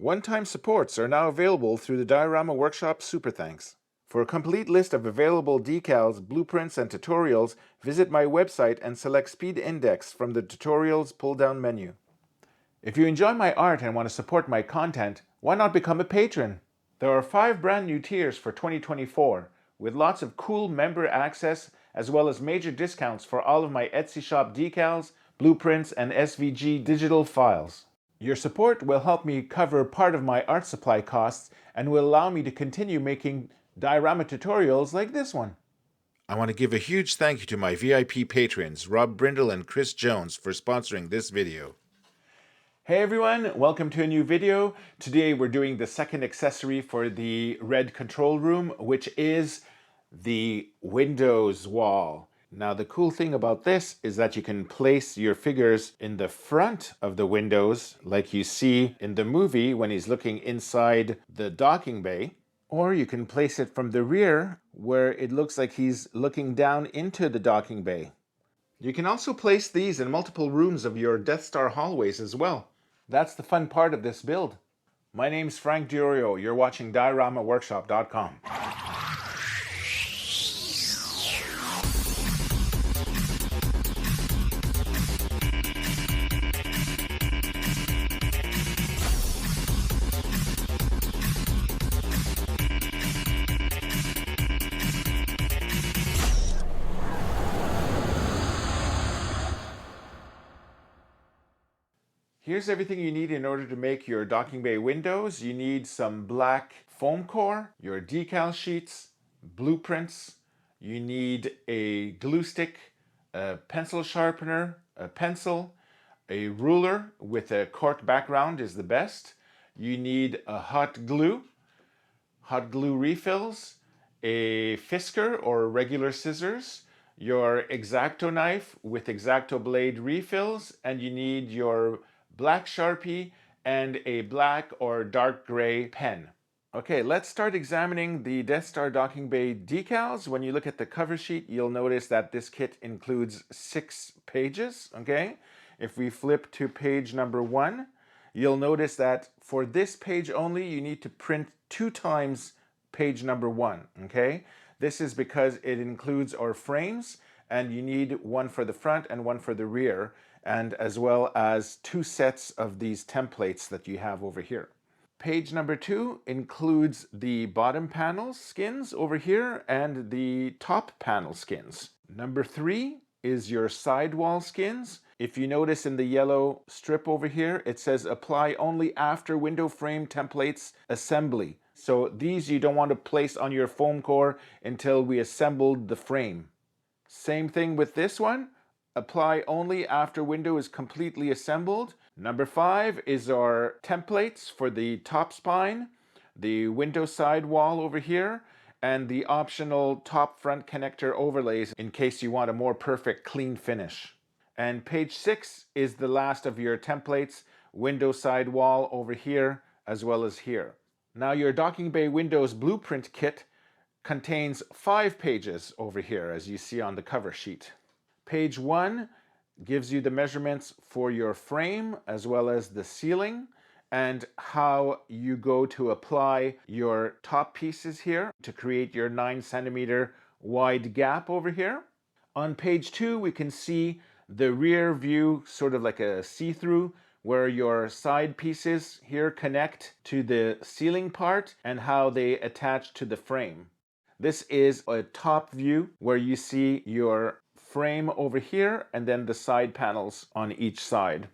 One-time supports are now available through the Diorama Workshop Super Thanks. For a complete list of available decals, blueprints, and tutorials, visit my website and select Speed Index from the Tutorials pull-down menu. If you enjoy my art and want to support my content, why not become a patron? There are 5 brand new tiers for 2024, with lots of cool member access as well as major discounts for all of my Etsy shop decals, blueprints, and SVG digital files. Your support will help me cover part of my art supply costs and will allow me to continue making diorama tutorials like this one. I want to give a huge thank you to my VIP patrons, Rob Brindle and Chris Jones, for sponsoring this video. Hey everyone, welcome to a new video. Today we're doing the second accessory for the red control room, which is the windows wall. Now the cool thing about this is that you can place your figures in the front of the windows like you see in the movie when he's looking inside the docking bay, or you can place it from the rear where it looks like he's looking down into the docking bay. You can also place these in multiple rooms of your Death Star hallways as well. That's the fun part of this build. My name's Frank Diorio. You're watching DioramaWorkshop.com. Here's everything you need in order to make your docking bay windows. You need some black foam core, your decal sheets, blueprints. You need a glue stick, a pencil sharpener, a pencil, a ruler with a cork background is the best. You need a hot glue refills, a fisker or regular scissors, your X-Acto knife with X-Acto blade refills, and you need your black Sharpie and a black or dark gray pen. Okay, let's start examining the Death Star docking bay decals. When you look at the cover sheet, you'll notice that this kit includes 6 pages, okay? If we flip to page number 1, you'll notice that for this page only, you need to print 2 times page number 1, okay? This is because it includes our frames, and you need one for the front and one for the rear, and as well as 2 sets of these templates that you have over here. Page number 2 includes the bottom panel skins over here and the top panel skins. Number 3 is your sidewall skins. If you notice in the yellow strip over here, it says apply only after window frame templates assembly. So these you don't want to place on your foam core until we assembled the frame. Same thing with this one. Apply only after window is completely assembled. Number 5 is our templates for the top spine, the window side wall over here, and the optional top front connector overlays in case you want a more perfect clean finish. And page 6 is the last of your templates, window side wall over here as well as here. Now your docking bay windows blueprint kit contains 5 pages over here as you see on the cover sheet. Page 1 gives you the measurements for your frame as well as the ceiling and how you go to apply your top pieces here to create your 9 centimeter wide gap over here. On page 2 we can see the rear view, sort of like a see-through, where your side pieces here connect to the ceiling part and how they attach to the frame. This is a top view where you see your frame over here and then the side panels on each side.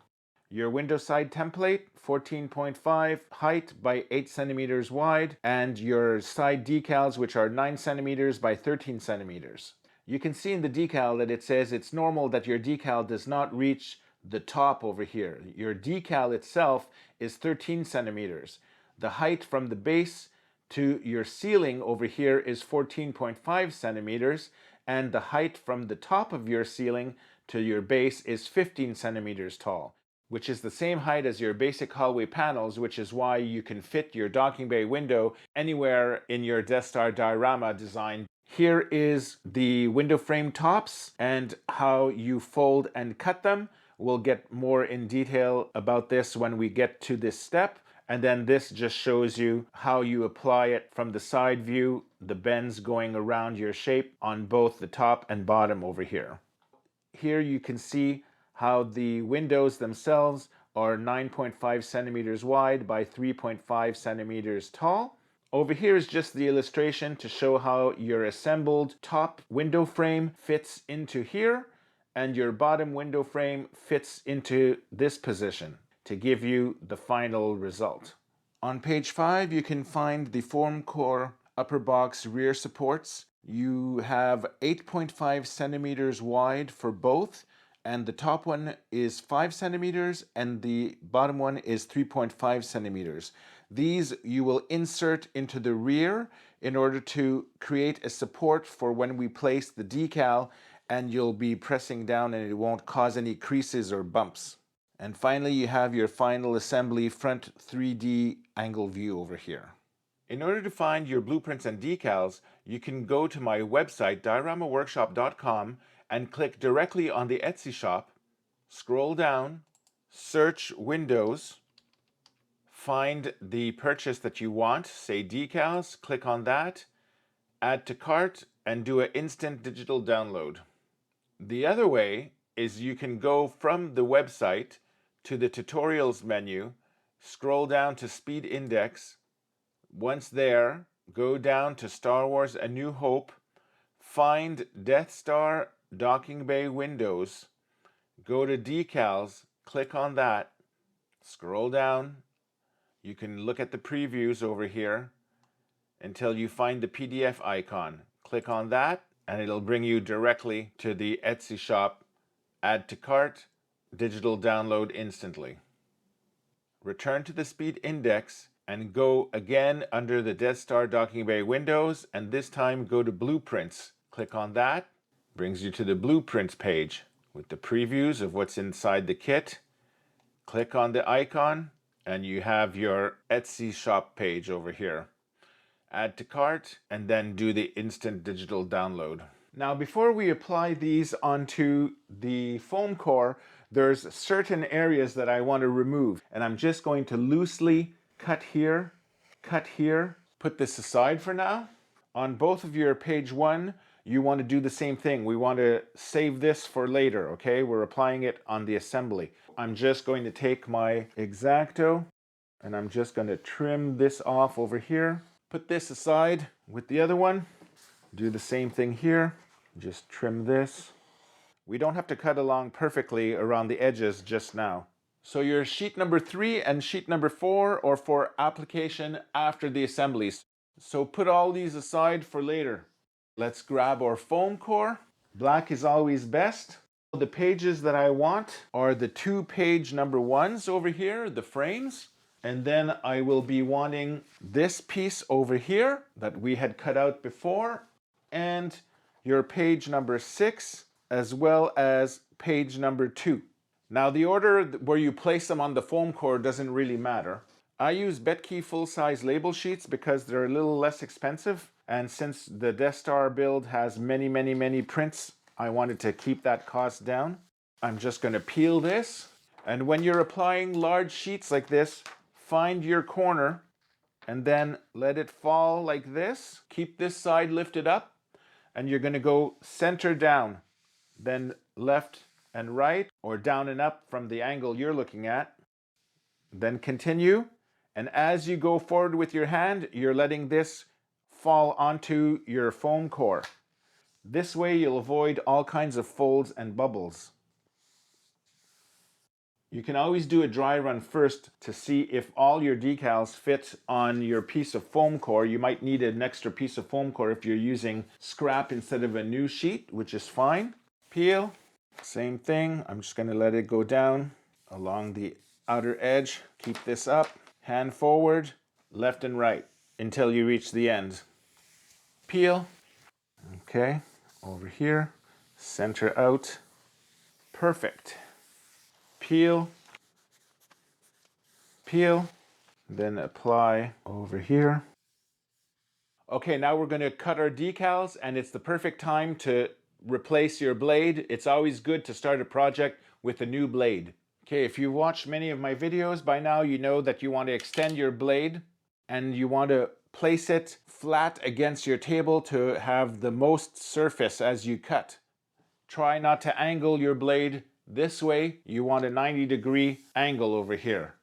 Your window side template, 14.5 height by 8 centimeters wide, and your side decals, which are 9 centimeters by 13 centimeters. You can see in the decal that it says it's normal that your decal does not reach the top over here. Your decal itself is 13 centimeters. The height from the base to your ceiling over here is 14.5 centimeters, and the height from the top of your ceiling to your base is 15 centimeters tall, which is the same height as your basic hallway panels, which is why you can fit your docking bay window anywhere in your Death Star diorama design. Here is the window frame tops and how you fold and cut them. We'll get more in detail about this when we get to this step. And then this just shows you how you apply it from the side view, the bends going around your shape on both the top and bottom over here. Here you can see how the windows themselves are 9.5 centimeters wide by 3.5 centimeters tall. Over here is just the illustration to show how your assembled top window frame fits into here and your bottom window frame fits into this position to give you the final result. On page 5, you can find the foam core upper box rear supports. You have 8.5 centimeters wide for both, and the top one is 5 centimeters and the bottom one is 3.5 centimeters. These you will insert into the rear in order to create a support for when we place the decal, and you'll be pressing down and it won't cause any creases or bumps. And finally, you have your final assembly front 3D angle view over here. In order to find your blueprints and decals, you can go to my website, dioramaworkshop.com, and click directly on the Etsy shop, scroll down, search Windows, find the purchase that you want, say decals, click on that, add to cart, and do an instant digital download. The other way is you can go from the website to the tutorials menu, scroll down to speed index. Once there, go down to Star Wars A New Hope, find Death Star docking bay windows, go to decals, click on that, scroll down. You can look at the previews over here until you find the PDF icon. Click on that and it'll bring you directly to the Etsy shop. Add to cart, digital download instantly. Return to the speed index and go again under the Death Star docking bay windows, and this time go to blueprints. Click on that, brings you to the blueprints page with the previews of what's inside the kit. Click on the icon and you have your Etsy shop page over here. Add to cart and then do the instant digital download. Now, before we apply these onto the foam core, there's certain areas that I want to remove, and I'm just going to loosely cut here, put this aside for now. On both of your page 1, you want to do the same thing. We want to save this for later, okay? We're applying it on the assembly. I'm just going to take my X-Acto and I'm just going to trim this off over here. Put this aside with the other one. Do the same thing here. Just trim this. We don't have to cut along perfectly around the edges just now. So your sheet number 3 and sheet number 4 are for application after the assemblies. So put all these aside for later. Let's grab our foam core. Black is always best. The pages that I want are the 2 page number 1s over here, the frames. And then I will be wanting this piece over here that we had cut out before, and your page number 6, as well as page number 2. Now the order where you place them on the foam core doesn't really matter. I use Betke full-size label sheets because they're a little less expensive, and since the Death Star build has many prints, I wanted to keep that cost down. I'm just going to peel this, and when you're applying large sheets like this, find your corner and then let it fall like this. Keep this side lifted up, and you're going to go center down, then left and right, or down and up from the angle you're looking at. Then continue, and as you go forward with your hand, you're letting this fall onto your foam core. This way you'll avoid all kinds of folds and bubbles. You can always do a dry run first to see if all your decals fit on your piece of foam core. You might need an extra piece of foam core if you're using scrap instead of a new sheet, which is fine. Peel, same thing. I'm just going to let it go down along the outer edge. Keep this up, hand forward, left and right until you reach the end. Peel, okay, over here, center out, perfect. Peel, peel, then apply over here. Okay, now we're going to cut our decals, and it's the perfect time to replace your blade. It's always good to start a project with a new blade. Okay, if you've watched many of my videos by now, you know that you want to extend your blade and you want to place it flat against your table to have the most surface as you cut. Try not to angle your blade this way. You want a 90-degree angle over here.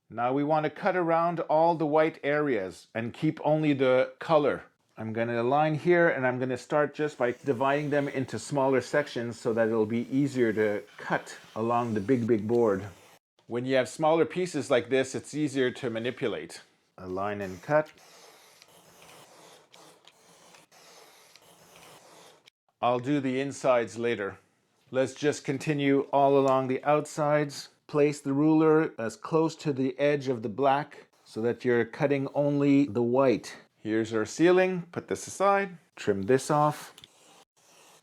Now we want to cut around all the white areas and keep only the color. I'm going to align here and I'm going to start just by dividing them into smaller sections so that it'll be easier to cut along the big board. When you have smaller pieces like this, it's easier to manipulate. Align and cut. I'll do the insides later. Let's just continue all along the outsides. Place the ruler as close to the edge of the black so that you're cutting only the white. Here's our ceiling. Put this aside. Trim this off.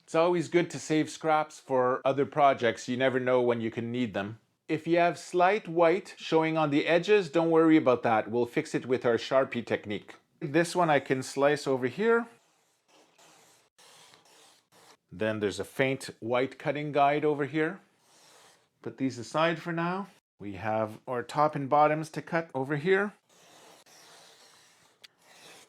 It's always good to save scraps for other projects. You never know when you can need them. If you have slight white showing on the edges, don't worry about that. We'll fix it with our Sharpie technique. This one I can slice over here. Then there's a faint white cutting guide over here. Put these aside for now. We have our top and bottoms to cut over here.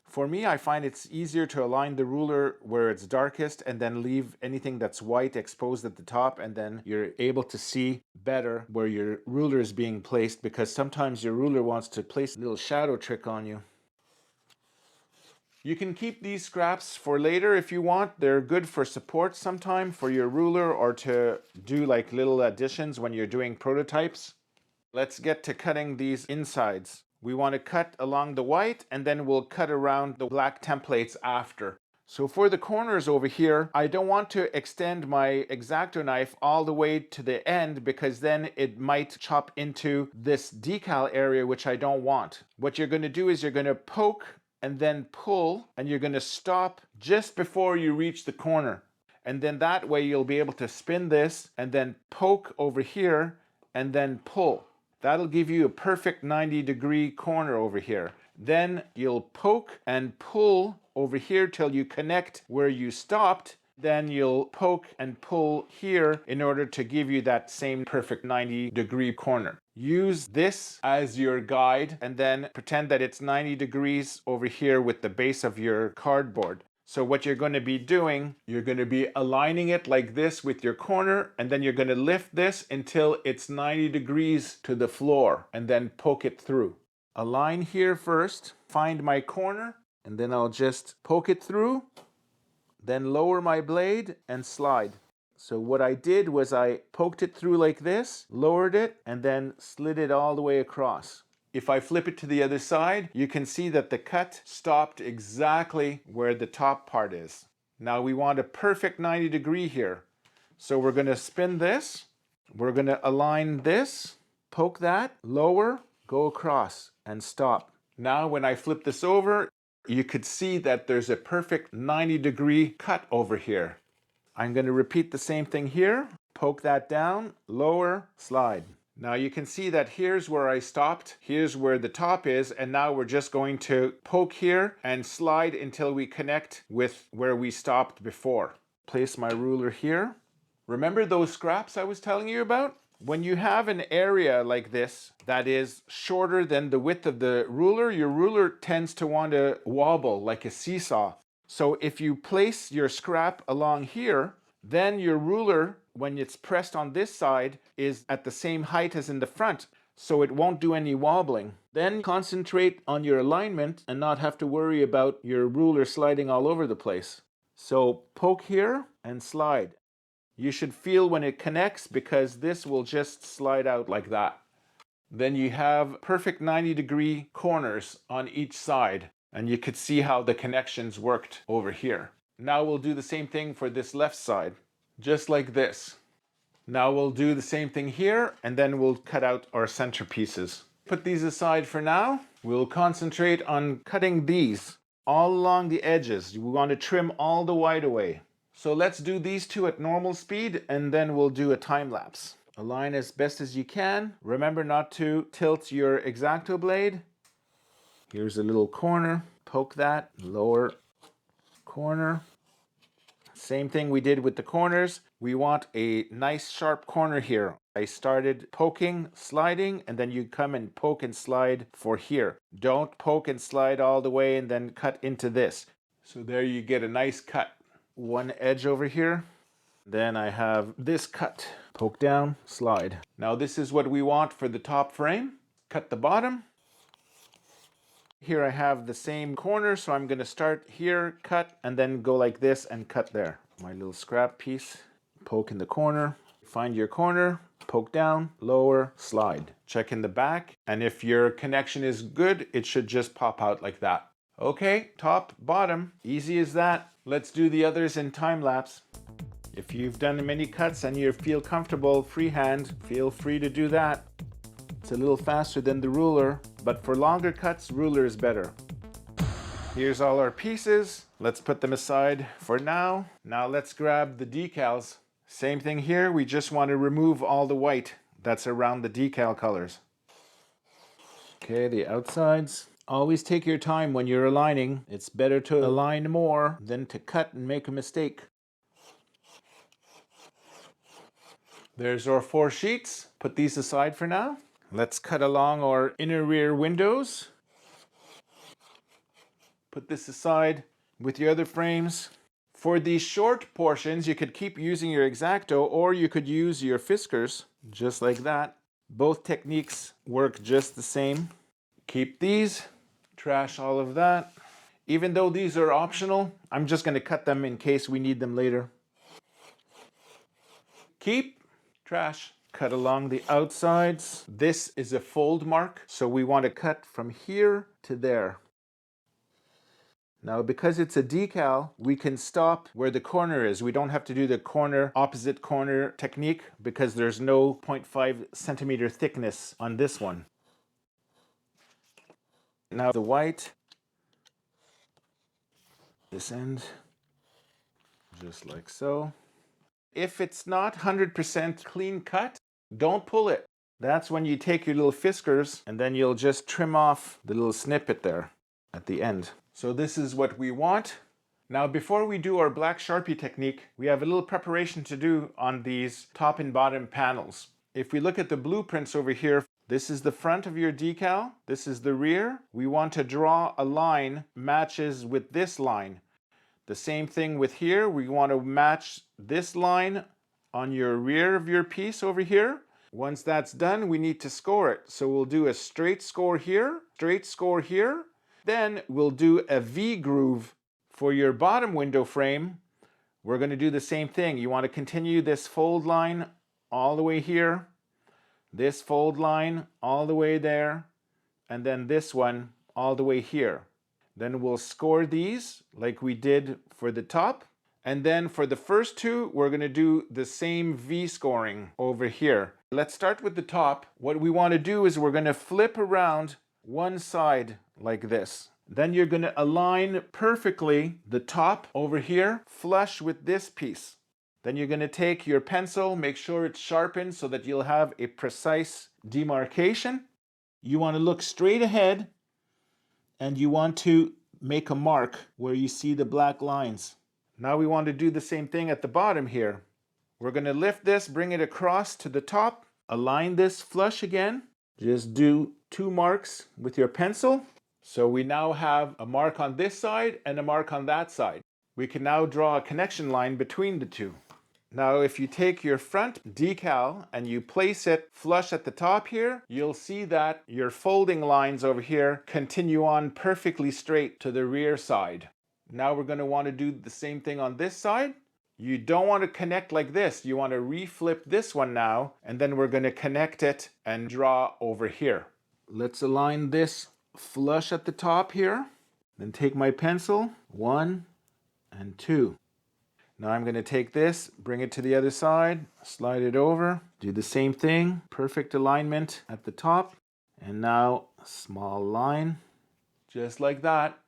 For me, I find it's easier to align the ruler where it's darkest and then leave anything that's white exposed at the top, and then you're able to see better where your ruler is being placed, because sometimes your ruler wants to place a little shadow trick on you. You can keep these scraps for later if you want. They're good for support sometime for your ruler, or to do like little additions when you're doing prototypes. Let's get to cutting these insides. We want to cut along the white and then we'll cut around the black templates after. So for the corners over here, I don't want to extend my X-Acto knife all the way to the end, because then it might chop into this decal area, which I don't want. What you're going to do is you're going to poke and then pull, and you're going to stop just before you reach the corner. And then that way you'll be able to spin this and then poke over here and then pull. That'll give you a perfect 90-degree corner over here. Then you'll poke and pull over here till you connect where you stopped. Then you'll poke and pull here in order to give you that same perfect 90-degree corner. Use this as your guide and then pretend that it's 90 degrees over here with the base of your cardboard. So what you're going to be doing, you're going to be aligning it like this with your corner, and then you're going to lift this until it's 90 degrees to the floor and then poke it through. Align here first, find my corner, and then I'll just poke it through, then lower my blade and slide. So what I did was I poked it through like this, lowered it, and then slid it all the way across. If I flip it to the other side, you can see that the cut stopped exactly where the top part is. Now we want a perfect 90 degree here. So we're going to spin this, we're going to align this, poke that, lower, go across, and stop. Now when I flip this over, you could see that there's a perfect 90 degree cut over here. I'm going to repeat the same thing here. Poke that down, lower, slide. Now you can see that here's where I stopped, here's where the top is, and now we're just going to poke here and slide until we connect with where we stopped before. Place my ruler here. Remember those scraps I was telling you about? When you have an area like this that is shorter than the width of the ruler, your ruler tends to want to wobble like a seesaw. So if you place your scrap along here, then your ruler, when it's pressed on this side, is at the same height as in the front, so it won't do any wobbling. Then concentrate on your alignment and not have to worry about your ruler sliding all over the place. So poke here and slide. You should feel when it connects, because this will just slide out like that. Then you have perfect 90 degree corners on each side, and you could see how the connections worked over here. Now we'll do the same thing for this left side, just like this. Now we'll do the same thing here, and then we'll cut out our centerpieces. Put these aside for now. We'll concentrate on cutting these all along the edges. We want to trim all the white away. So let's do these two at normal speed, and then we'll do a time lapse. Align as best as you can. Remember not to tilt your X-Acto blade. Here's a little corner. Poke that, lower corner. Same thing we did with the corners. We want a nice sharp corner here. I started poking, sliding, and then you come and poke and slide for here. Don't poke and slide all the way and then cut into this. So there you get a nice cut. One edge over here. Then I have this cut. Poke down, slide. Now this is what we want for the top frame. Cut the bottom. Here I have the same corner, so I'm going to start here, cut, and then go like this and cut there. My little scrap piece. Poke in the corner. Find your corner. Poke down, lower, slide. Check in the back, and if your connection is good, it should just pop out like that. Okay, top, bottom, easy as that. Let's do the others in time lapse. If you've done many cuts and you feel comfortable freehand, feel free to do that. It's a little faster than the ruler, but for longer cuts, ruler is better. Here's all our pieces. Let's put them aside for now. Now let's grab the decals. Same thing here, we just want to remove all the white that's around the decal colors. Okay, the outsides. Always take your time when you're aligning. It's better to align more than to cut and make a mistake. There's our 4 sheets. Put these aside for now. Let's cut along our inner rear windows. Put this aside with your other frames. For these short portions, you could keep using your X-Acto or you could use your Fiskars, just like that. Both techniques work just the same. Keep these, trash all of that. Even though these are optional, I'm just going to cut them in case we need them later. Keep, trash. Cut along the outsides. This is a fold mark, so we want to cut from here to there. Now, because it's a decal, we can stop where the corner is. We don't have to do the corner, opposite corner technique because there's no 0.5 centimeter thickness on this one. Now the white, this end, just like so. If it's not 100% clean cut, don't pull it. That's when you take your little Fiskars and then you'll just trim off the little snippet there at the end. So this is what we want. Now before we do our black Sharpie technique, we have a little preparation to do on these top and bottom panels. If we look at the blueprints over here, this is the front of your decal, this is the rear. We want to draw a line matches with this line. The same thing with here, we want to match this line on your rear of your piece over here. Once that's done, we need to score it. So we'll do a straight score here, straight score here. Then we'll do a V groove for your bottom window frame. We're going to do the same thing. You want to continue this fold line all the way here, this fold line all the way there, and then this one all the way here. Then we'll score these like we did for the top. And then for the first two, we're going to do the same V scoring over here. Let's start with the top. What we want to do is we're going to flip around one side like this. Then you're going to align perfectly the top over here flush with this piece. Then you're going to take your pencil, make sure it's sharpened so that you'll have a precise demarcation. You want to look straight ahead and you want to make a mark where you see the black lines. Now we want to do the same thing at the bottom here. We're going to lift this, bring it across to the top, align this flush again. Just do 2 marks with your pencil. So we now have a mark on this side and a mark on that side. We can now draw a connection line between the two. Now if you take your front decal and you place it flush at the top here, you'll see that your folding lines over here continue on perfectly straight to the rear side. Now we're going to want to do the same thing on this side. You don't want to connect like this. You want to reflip this one now, and then we're going to connect it and draw over here. Let's align this flush at the top here. Then take my pencil, 1 and 2. Now I'm going to take this, bring it to the other side, slide it over, do the same thing, perfect alignment at the top, and now a small line, just like that.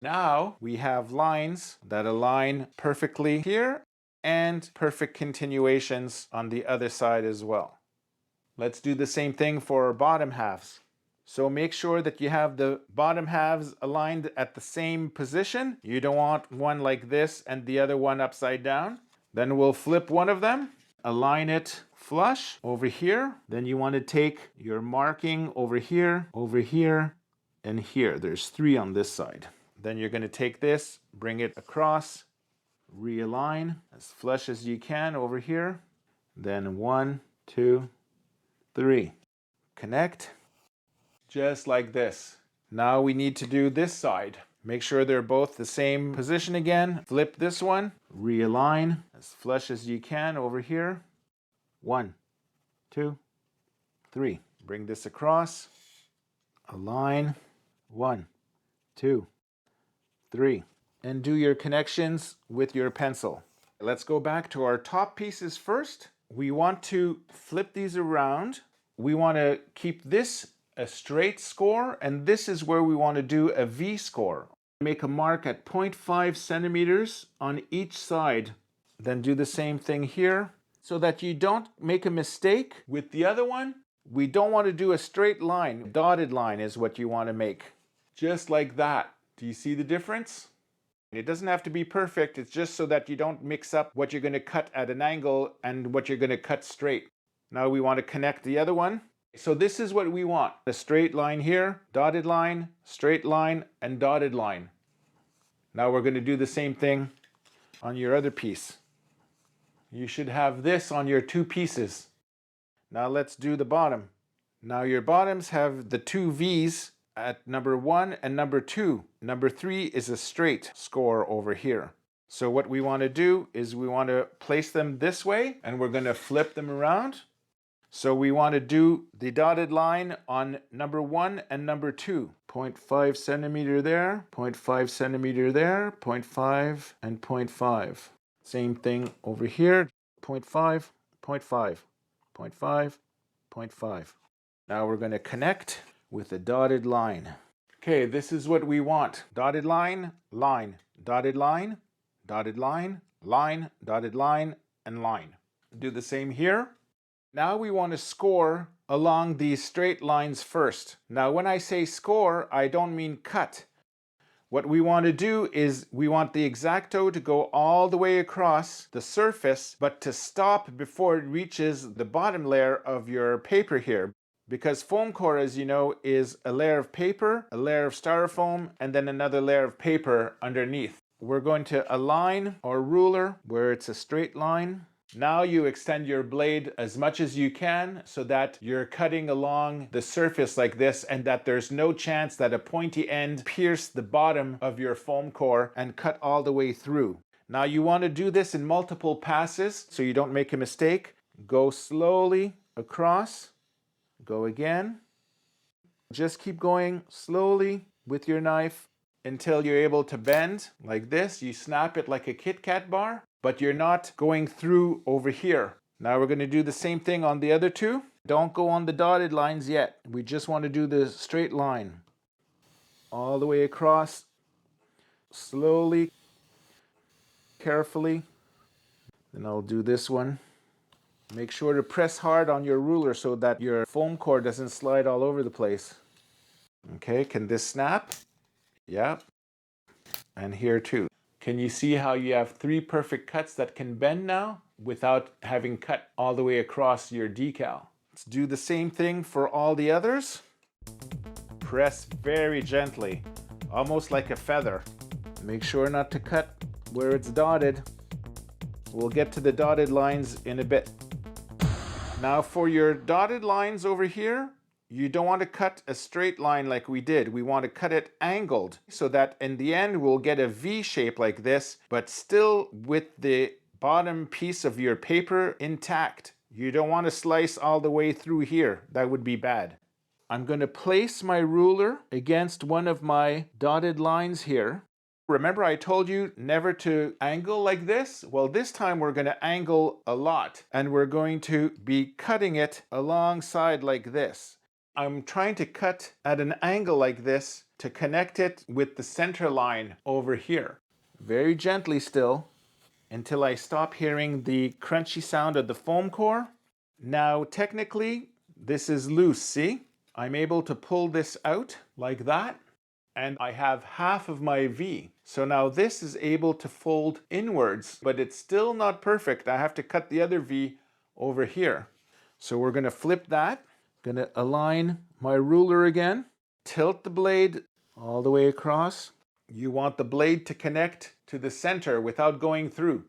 Now we have lines that align perfectly here and perfect continuations on the other side as well. Let's do the same thing for our bottom halves. So make sure that you have the bottom halves aligned at the same position. You don't want one like this and the other one upside down. Then we'll flip one of them align it flush over here. Then you want to take your marking over here, and here. There's 3 on this side. Then you're going to take this, bring it across, realign as flush as you can over here. Then 1, 2, 3. Connect, just like this. Now we need to do this side. Make sure they're both the same position again. Flip this one, realign as flush as you can over here. 1, 2, 3. Bring this across, align, 1, 2, 3. And do your connections with your pencil. Let's go back to our top pieces first. We want to flip these around. We want to keep this a straight score, and this is where we want to do a V score. Make a mark at 0.5 centimeters on each side. Then do the same thing here so that you don't make a mistake with the other one. We don't want to do a straight line. Dotted line is what you want to make. Just like that. Do you see the difference? It doesn't have to be perfect. It's just so that you don't mix up what you're going to cut at an angle and what you're going to cut straight. Now we want to connect the other one. So this is what we want. A straight line here, dotted line, straight line, and dotted line. Now we're going to do the same thing on your other piece. You should have this on your 2 pieces. Now let's do the bottom. Now your bottoms have the 2 V's at number 1 and number 2. Number 3 is a straight score over here. So what we want to do is we want to place them this way, and we're going to flip them around. So we want to do the dotted line on number 1 and number 2. 0.5 centimeter there, 0.5 centimeter there, 0.5 and 0.5. Same thing over here, 0.5, 0.5, 0.5, 0.5. Now we're going to connect with a dotted line. Okay, this is what we want. Dotted line, line, dotted line, dotted line, line, dotted line, and line. Do the same here. Now we want to score along these straight lines first. Now when I say score, I don't mean cut. What we want to do is we want the X-Acto to go all the way across the surface, but to stop before it reaches the bottom layer of your paper here. Because foam core, as you know, is a layer of paper, a layer of styrofoam, and then another layer of paper underneath. We're going to align our ruler where it's a straight line. Now you extend your blade as much as you can so that you're cutting along the surface like this and that there's no chance that a pointy end pierce the bottom of your foam core and cut all the way through. Now you want to do this in multiple passes so you don't make a mistake. Go slowly across. Go again. Just keep going slowly with your knife until you're able to bend like this. You snap it like a Kit Kat bar, but you're not going through over here. Now we're going to do the same thing on the other 2. Don't go on the dotted lines yet. We just want to do the straight line. All the way across. Slowly, carefully. Then I'll do this one. Make sure to press hard on your ruler so that your foam core doesn't slide all over the place. Okay, can this snap? Yeah. And here too. Can you see how you have 3 perfect cuts that can bend now without having cut all the way across your decal? Let's do the same thing for all the others. Press very gently, almost like a feather. Make sure not to cut where it's dotted. We'll get to the dotted lines in a bit. Now for your dotted lines over here, you don't want to cut a straight line like we did. We want to cut it angled so that in the end we'll get a V shape like this, but still with the bottom piece of your paper intact. You don't want to slice all the way through here. That would be bad. I'm going to place my ruler against one of my dotted lines here. Remember I told you never to angle like this? Well, this time we're going to angle a lot and we're going to be cutting it alongside like this. I'm trying to cut at an angle like this to connect it with the center line over here. Very gently still until I stop hearing the crunchy sound of the foam core. Now technically this is loose, see? I'm able to pull this out like that. And I have half of my V. So now this is able to fold inwards, but it's still not perfect. I have to cut the other V over here. So we're going to flip that. Going to align my ruler again. Tilt the blade all the way across. You want the blade to connect to the center without going through.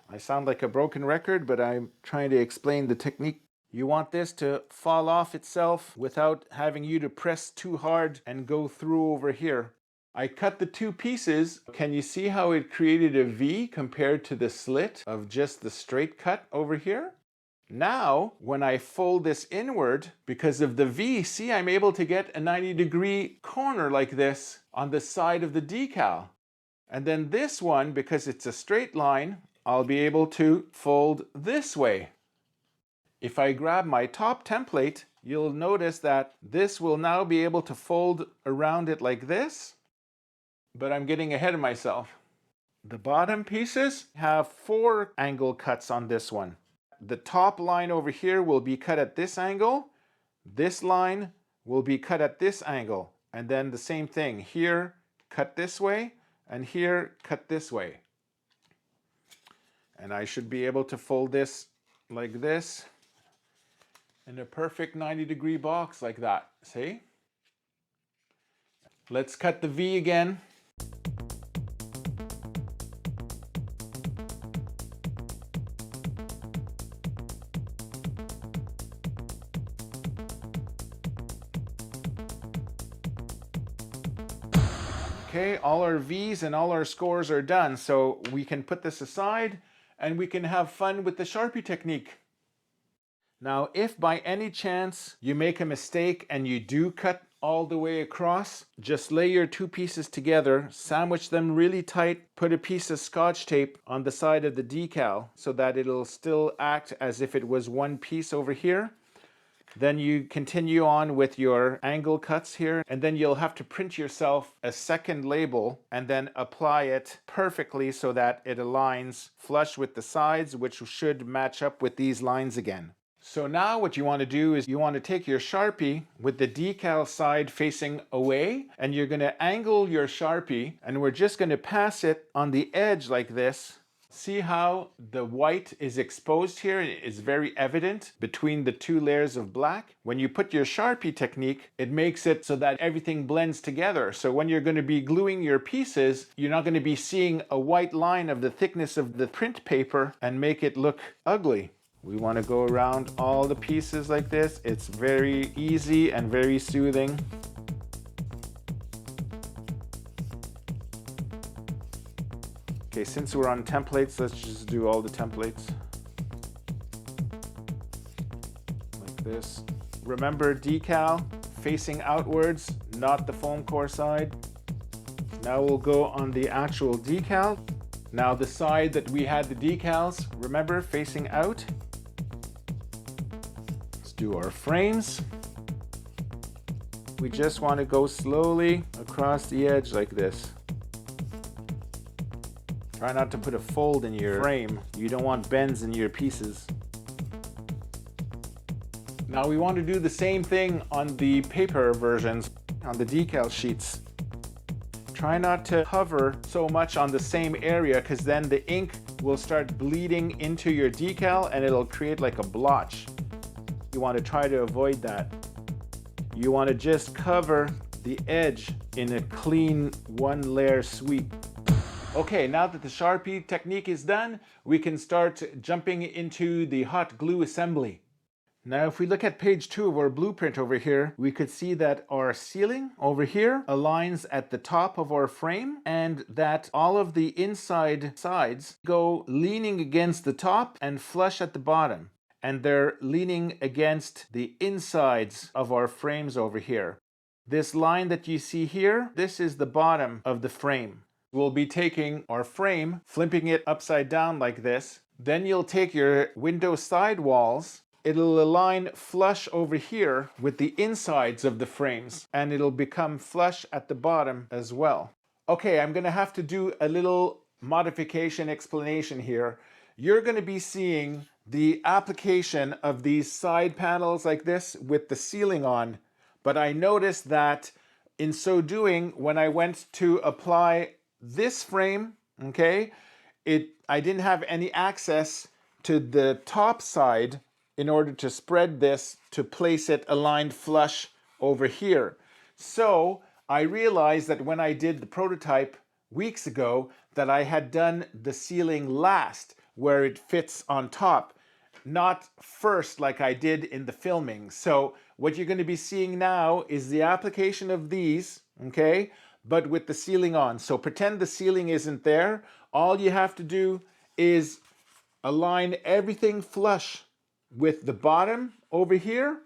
I sound like a broken record, but I'm trying to explain the technique. You want this to fall off itself without having you to press too hard and go through over here. I cut the two pieces. Can you see how it created a V compared to the slit of just the straight cut over here? Now, when I fold this inward, because of the V, see, I'm able to get a 90-degree corner like this on the side of the decal. And then this one, because it's a straight line, I'll be able to fold this way. If I grab my top template, you'll notice that this will now be able to fold around it like this, but I'm getting ahead of myself. The bottom pieces have 4 angle cuts on this one. The top line over here will be cut at this angle. This line will be cut at this angle. And then the same thing here, cut this way, and here, cut this way. And I should be able to fold this like this in a perfect 90-degree box like that. See? Let's cut the V again. Okay, all our V's and all our scores are done, so we can put this aside and we can have fun with the Sharpie technique. Now, if by any chance you make a mistake and you do cut all the way across, just lay your two pieces together, sandwich them really tight, put a piece of Scotch tape on the side of the decal so that it'll still act as if it was one piece over here. Then you continue on with your angle cuts here, and then you'll have to print yourself a second label and then apply it perfectly so that it aligns flush with the sides, which should match up with these lines again. So now what you want to do is you want to take your Sharpie with the decal side facing away, and you're going to angle your Sharpie, and we're just going to pass it on the edge like this. See how the white is exposed here? It is very evident between the two layers of black. When you put your Sharpie technique, it makes it so that everything blends together. So when you're going to be gluing your pieces, you're not going to be seeing a white line of the thickness of the print paper and make it look ugly. We want to go around all the pieces like this. It's very easy and very soothing. Okay, since we're on templates, let's just do all the templates. Like this. Remember, decal facing outwards, not the foam core side. Now we'll go on the actual decal. Now the side that we had the decals, remember, facing out. Let's do our frames. We just want to go slowly across the edge like this. Try not to put a fold in your frame. You don't want bends in your pieces. Now we want to do the same thing on the paper versions, on the decal sheets. Try not to hover so much on the same area, because then the ink will start bleeding into your decal and it'll create like a blotch. You want to try to avoid that. You want to just cover the edge in a clean one layer sweep. Okay, now that the Sharpie technique is done, we can start jumping into the hot glue assembly. Now, if we look at page 2 of our blueprint over here, we could see that our ceiling over here aligns at the top of our frame, and that all of the inside sides go leaning against the top and flush at the bottom. And they're leaning against the insides of our frames over here. This line that you see here, this is the bottom of the frame. We'll be taking our frame, flipping it upside down like this. Then you'll take your window side walls. It'll align flush over here with the insides of the frames, and it'll become flush at the bottom as well. Okay, I'm gonna have to do a little modification explanation here. You're gonna be seeing the application of these side panels like this with the ceiling on, but I noticed that in so doing, when I went to apply this frame, okay, I didn't have any access to the top side in order to spread this to place it aligned flush over here. So I realized that when I did the prototype weeks ago that I had done the ceiling last, where it fits on top, not first like I did in the filming. So what you're going to be seeing now is the application of these, okay, but with the ceiling on. So pretend the ceiling isn't there. All you have to do is align everything flush with the bottom over here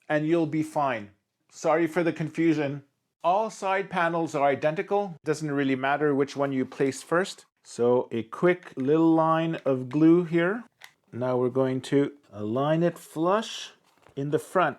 and you'll be fine. Sorry for the confusion. All side panels are identical. Doesn't really matter which one you place first. So a quick little line of glue here. Now we're going to align it flush in the front.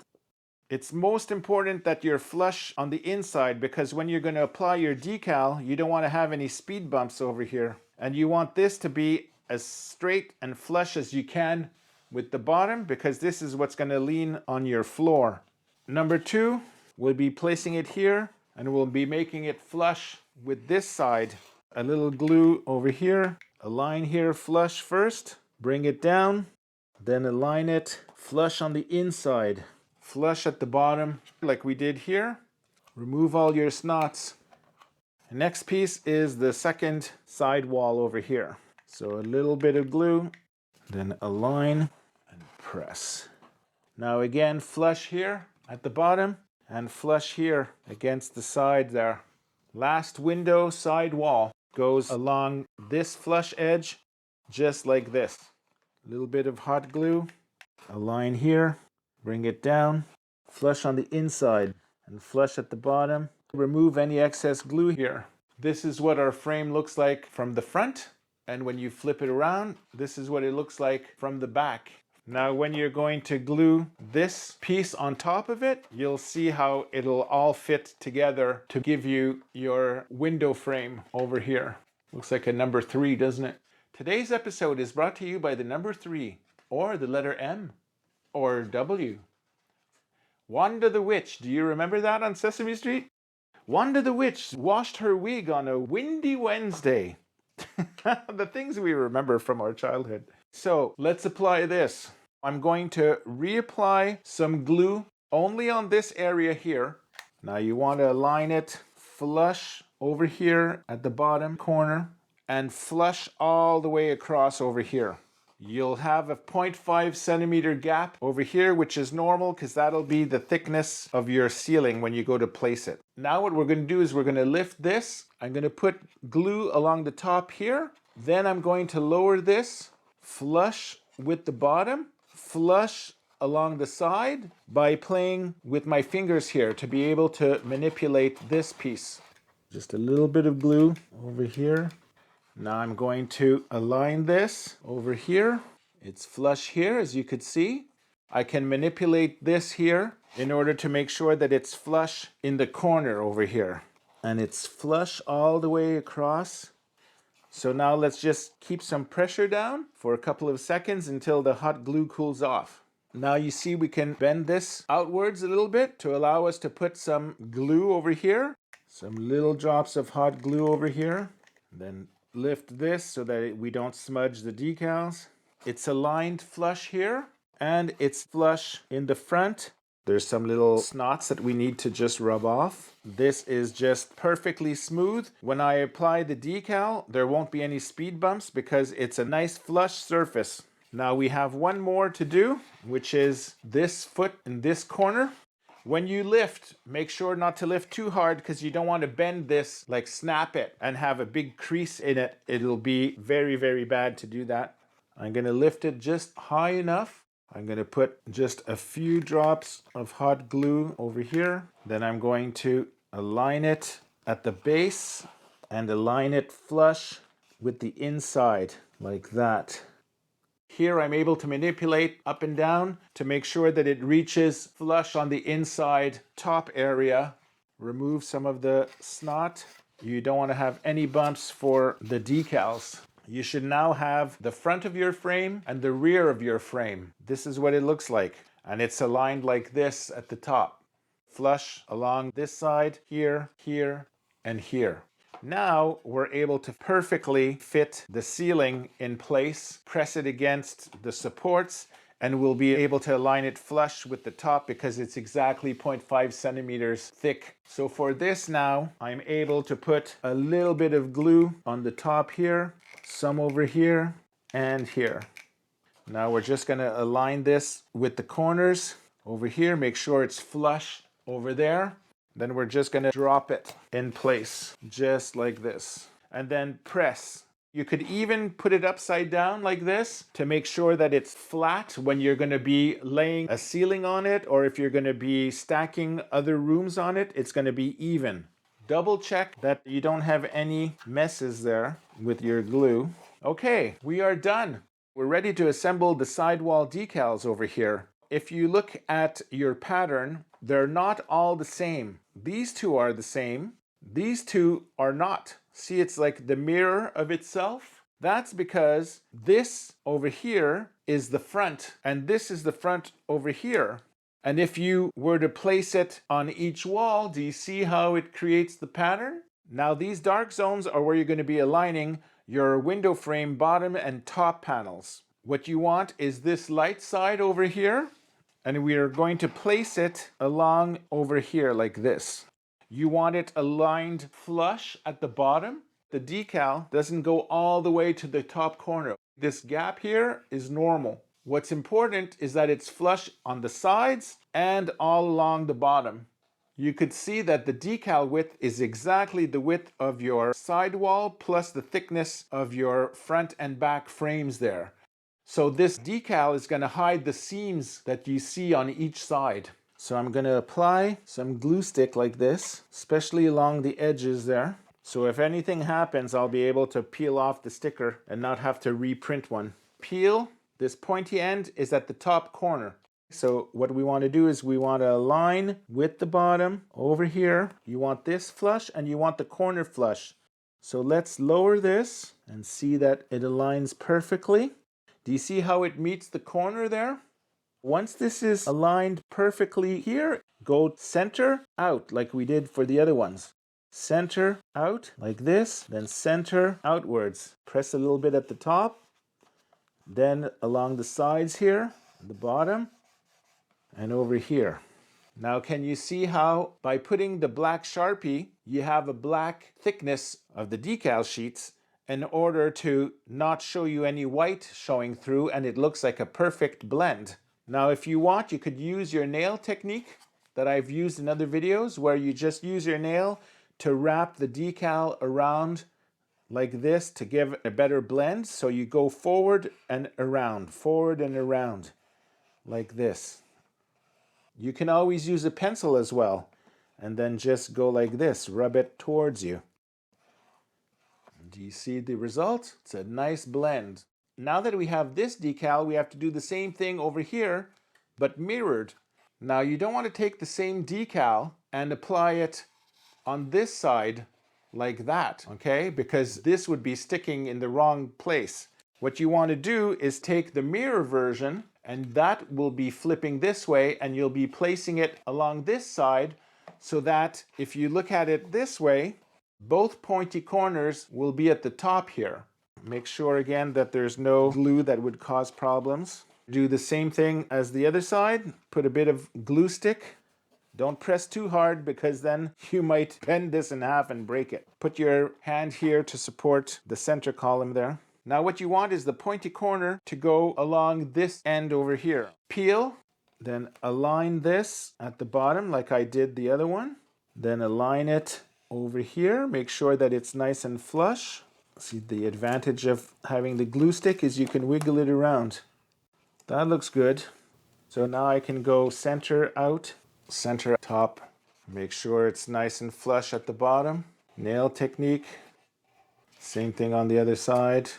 It's most important that you're flush on the inside because when you're going to apply your decal, you don't want to have any speed bumps over here. And you want this to be as straight and flush as you can with the bottom because this is what's going to lean on your floor. Number 2, we'll be placing it here and we'll be making it flush with this side. A little glue over here, a line here flush first, bring it down, then align it flush on the inside, flush at the bottom like we did here. Remove all your snots. The next piece is the second side wall over here. So a little bit of glue, then align and press. Now again, flush here at the bottom and flush here against the side there. Last window side wall goes along this flush edge just like this. A little bit of hot glue, align here, bring it down, flush on the inside and flush at the bottom. Remove any excess glue here. This is what our frame looks like from the front, and when you flip it around, this is what it looks like from the back. Now when you're going to glue this piece on top of it, you'll see how it'll all fit together to give you your window frame over here. Looks like a number 3, doesn't it? Today's episode is brought to you by the number 3, or the letter M, or W. Wanda the Witch, do you remember that on Sesame Street? Wanda the Witch washed her wig on a windy Wednesday. The things we remember from our childhood. So let's apply this. I'm going to reapply some glue only on this area here. Now you want to align it flush over here at the bottom corner and flush all the way across over here. You'll have a 0.5 centimeter gap over here, which is normal because that'll be the thickness of your ceiling when you go to place it. Now what we're going to do is we're going to lift this. I'm going to put glue along the top here. Then I'm going to lower this, flush with the bottom, flush along the side by playing with my fingers here to be able to manipulate this piece. Just a little bit of glue over here. Now I'm going to align this over here. It's flush here, as you could see. I can manipulate this here in order to make sure that it's flush in the corner over here. And it's flush all the way across. So now let's just keep some pressure down for a couple of seconds until the hot glue cools off. Now you see we can bend this outwards a little bit to allow us to put some glue over here. Some little drops of hot glue over here. Then lift this so that we don't smudge the decals. It's aligned flush here and it's flush in the front. There's some little snots that we need to just rub off. This is just perfectly smooth. When I apply the decal, there won't be any speed bumps because it's a nice flush surface. Now we have one more to do, which is this foot in this corner. When you lift, make sure not to lift too hard because you don't want to bend this, like snap it and have a big crease in it. It'll be very, very bad to do that. I'm going to lift it just high enough. I'm going to put just a few drops of hot glue over here. Then I'm going to align it at the base and align it flush with the inside like that. Here I'm able to manipulate up and down to make sure that it reaches flush on the inside top area. Remove some of the snot. You don't want to have any bumps for the decals. You should now have the front of your frame and the rear of your frame. This is what it looks like. And it's aligned like this at the top. Flush along this side, here, here, and here. Now we're able to perfectly fit the ceiling in place, press it against the supports, and we'll be able to align it flush with the top because it's exactly 0.5 centimeters thick. So for this now, I'm able to put a little bit of glue on the top here, some over here, and here. Now we're just going to align this with the corners over here, make sure it's flush over there. Then we're just going to drop it in place, just like this, and then press. You could even put it upside down like this to make sure that it's flat when you're going to be laying a ceiling on it, or if you're going to be stacking other rooms on it, it's going to be even. Double check that you don't have any messes there with your glue. Okay, we are done. We're ready to assemble the sidewall decals over here. If you look at your pattern, they're not all the same. These two are the same. These two are not. See, it's like the mirror of itself. That's because this over here is the front, and this is the front over here. And if you were to place it on each wall, do you see how it creates the pattern? Now these dark zones are where you're going to be aligning your window frame bottom and top panels. What you want is this light side over here, and we are going to place it along over here like this. You want it aligned flush at the bottom. The decal doesn't go all the way to the top corner. This gap here is normal. What's important is that it's flush on the sides and all along the bottom. You could see that the decal width is exactly the width of your sidewall plus the thickness of your front and back frames there. So this decal is going to hide the seams that you see on each side. So I'm going to apply some glue stick like this, especially along the edges there. So if anything happens, I'll be able to peel off the sticker and not have to reprint one. Peel. This pointy end is at the top corner. So what we want to do is we want to align with the bottom over here. You want this flush and you want the corner flush. So let's lower this and see that it aligns perfectly. Do you see how it meets the corner there? Once this is aligned perfectly here, go center out like we did for the other ones. Center out like this, then center outwards. Press a little bit at the top, then along the sides here, the bottom, and over here. Now can you see how by putting the black Sharpie, you have a black thickness of the decal sheets in order to not show you any white showing through, and it looks like a perfect blend. Now if you want, you could use your nail technique that I've used in other videos, where you just use your nail to wrap the decal around like this to give a better blend. So you go forward and around like this. You can always use a pencil as well, and then just go like this, rub it towards you. Do you see the result? It's a nice blend. Now that we have this decal, we have to do the same thing over here, but mirrored. Now you don't want to take the same decal and apply it on this side like that, okay? Because this would be sticking in the wrong place. What you want to do is take the mirror version, and that will be flipping this way, and you'll be placing it along this side so that if you look at it this way, both pointy corners will be at the top here. Make sure again that there's no glue that would cause problems. Do the same thing as the other side. Put a bit of glue stick. Don't press too hard because then you might bend this in half and break it. Put your hand here to support the center column there. Now what you want is the pointy corner to go along this end over here. Peel, then align this at the bottom like I did the other one. Then align it over here. Make sure that it's nice and flush. See, the advantage of having the glue stick is you can wiggle it around. That looks good. So now I can go center out, center top. Make sure it's nice and flush at the bottom. Nail technique. Same thing on the other side.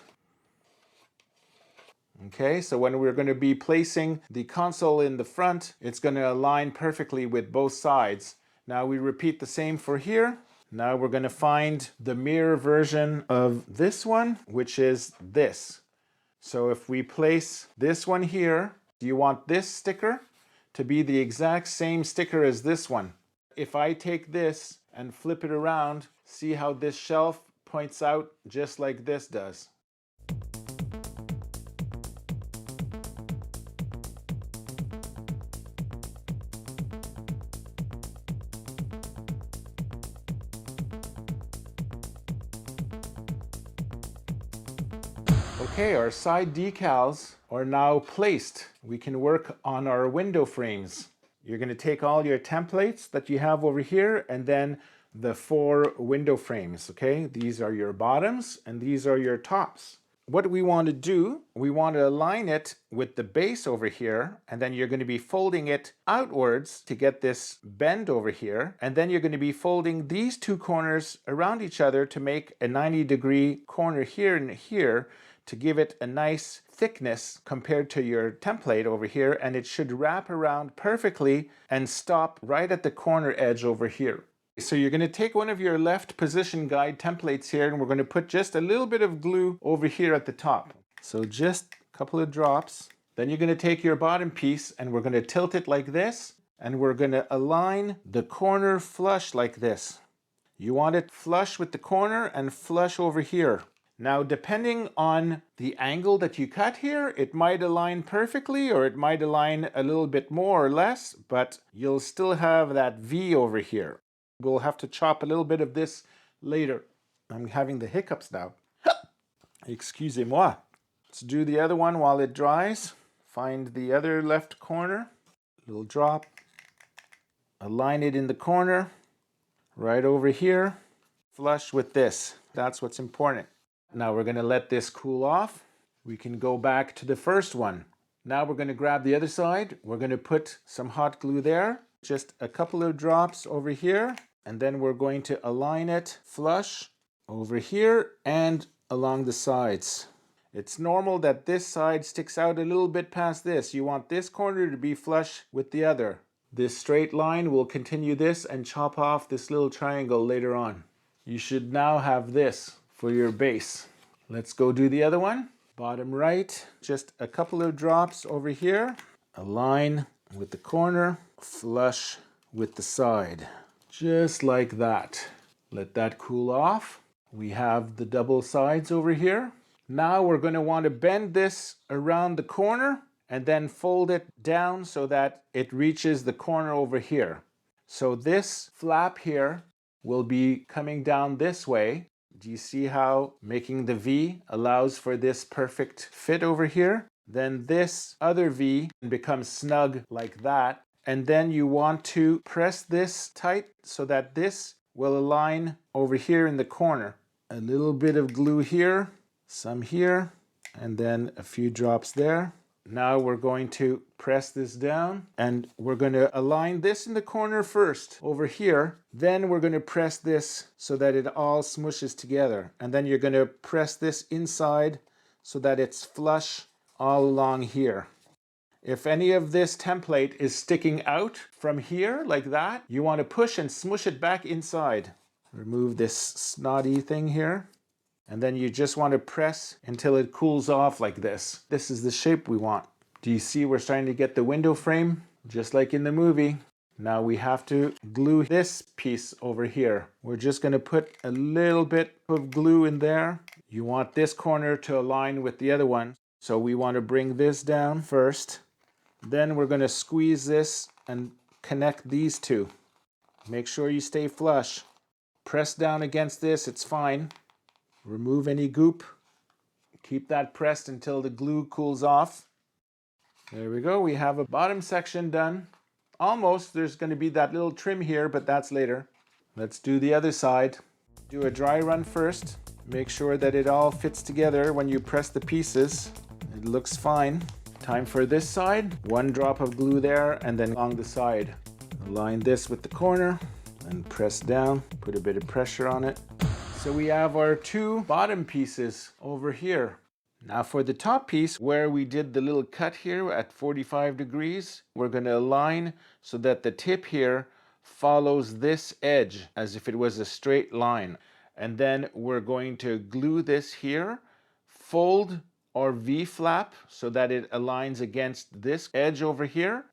Okay, so when we're going to be placing the console in the front, it's going to align perfectly with both sides. Now we repeat the same for here. Now we're going to find the mirror version of this one, which is this. So if we place this one here, do you want this sticker to be the exact same sticker as this one? If I take this and flip it around, see how this shelf points out just like this does. Okay, our side decals are now placed. We can work on our window frames. You're going to take all your templates that you have over here and then the 4 window frames, okay? These are your bottoms and these are your tops. What we want to do, we want to align it with the base over here, and then you're going to be folding it outwards to get this bend over here, and then you're going to be folding these 2 corners around each other to make a 90-degree corner here and here to give it a nice thickness compared to your template over here, and it should wrap around perfectly and stop right at the corner edge over here. So you're going to take one of your left position guide templates here, and we're going to put just a little bit of glue over here at the top. So just a couple of drops. Then you're going to take your bottom piece and we're going to tilt it like this, and we're going to align the corner flush like this. You want it flush with the corner and flush over here. Now, depending on the angle that you cut here, it might align perfectly or it might align a little bit more or less, but you'll still have that V over here. We'll have to chop a little bit of this later. I'm having the hiccups now. Excusez-moi. Let's do the other one while it dries. Find the other left corner. Little drop. Align it in the corner. Right over here. Flush with this. That's what's important. Now we're going to let this cool off. We can go back to the first one. Now we're going to grab the other side. We're going to put some hot glue there. Just a couple of drops over here, and then we're going to align it flush over here and along the sides. It's normal that this side sticks out a little bit past this. You want this corner to be flush with the other. This straight line will continue this and chop off this little triangle later on. You should now have this for your base. Let's go do the other one. Bottom right, just a couple of drops over here. Align with the corner, flush with the side, just like that. Let that cool off. We have the double sides over here. Now we're going to want to bend this around the corner and then fold it down so that it reaches the corner over here. So this flap here will be coming down this way. Do you see how making the V allows for this perfect fit over here? Then this other V becomes snug like that. And then you want to press this tight so that this will align over here in the corner. A little bit of glue here, some here, and then a few drops there. Now we're going to press this down and we're going to align this in the corner first over here. Then we're going to press this so that it all smushes together. And then you're going to press this inside so that it's flush all along here. If any of this template is sticking out from here like that, you want to push and smush it back inside. Remove this snotty thing here. And then you just want to press until it cools off like this. This is the shape we want. Do you see we're starting to get the window frame? Just like in the movie. Now we have to glue this piece over here. We're just going to put a little bit of glue in there. You want this corner to align with the other one. So we want to bring this down first. Then we're going to squeeze this and connect these two. Make sure you stay flush. Press down against this, it's fine. Remove any goop. Keep that pressed until the glue cools off. There we go. We have a bottom section done. Almost. There's going to be that little trim here, but that's later. Let's do the other side. Do a dry run first. Make sure that it all fits together when you press the pieces. It looks fine. Time for this side. 1 drop of glue there and then along the side. Align this with the corner and press down. Put a bit of pressure on it. So we have our 2 bottom pieces over here. Now for the top piece where we did the little cut here at 45 degrees, we're going to align so that the tip here follows this edge as if it was a straight line. And then we're going to glue this here, fold our V flap so that it aligns against this edge over here.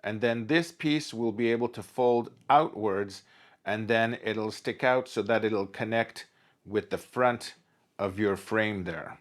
And then this piece will be able to fold outwards, and then it'll stick out so that it'll connect with the front of your frame there.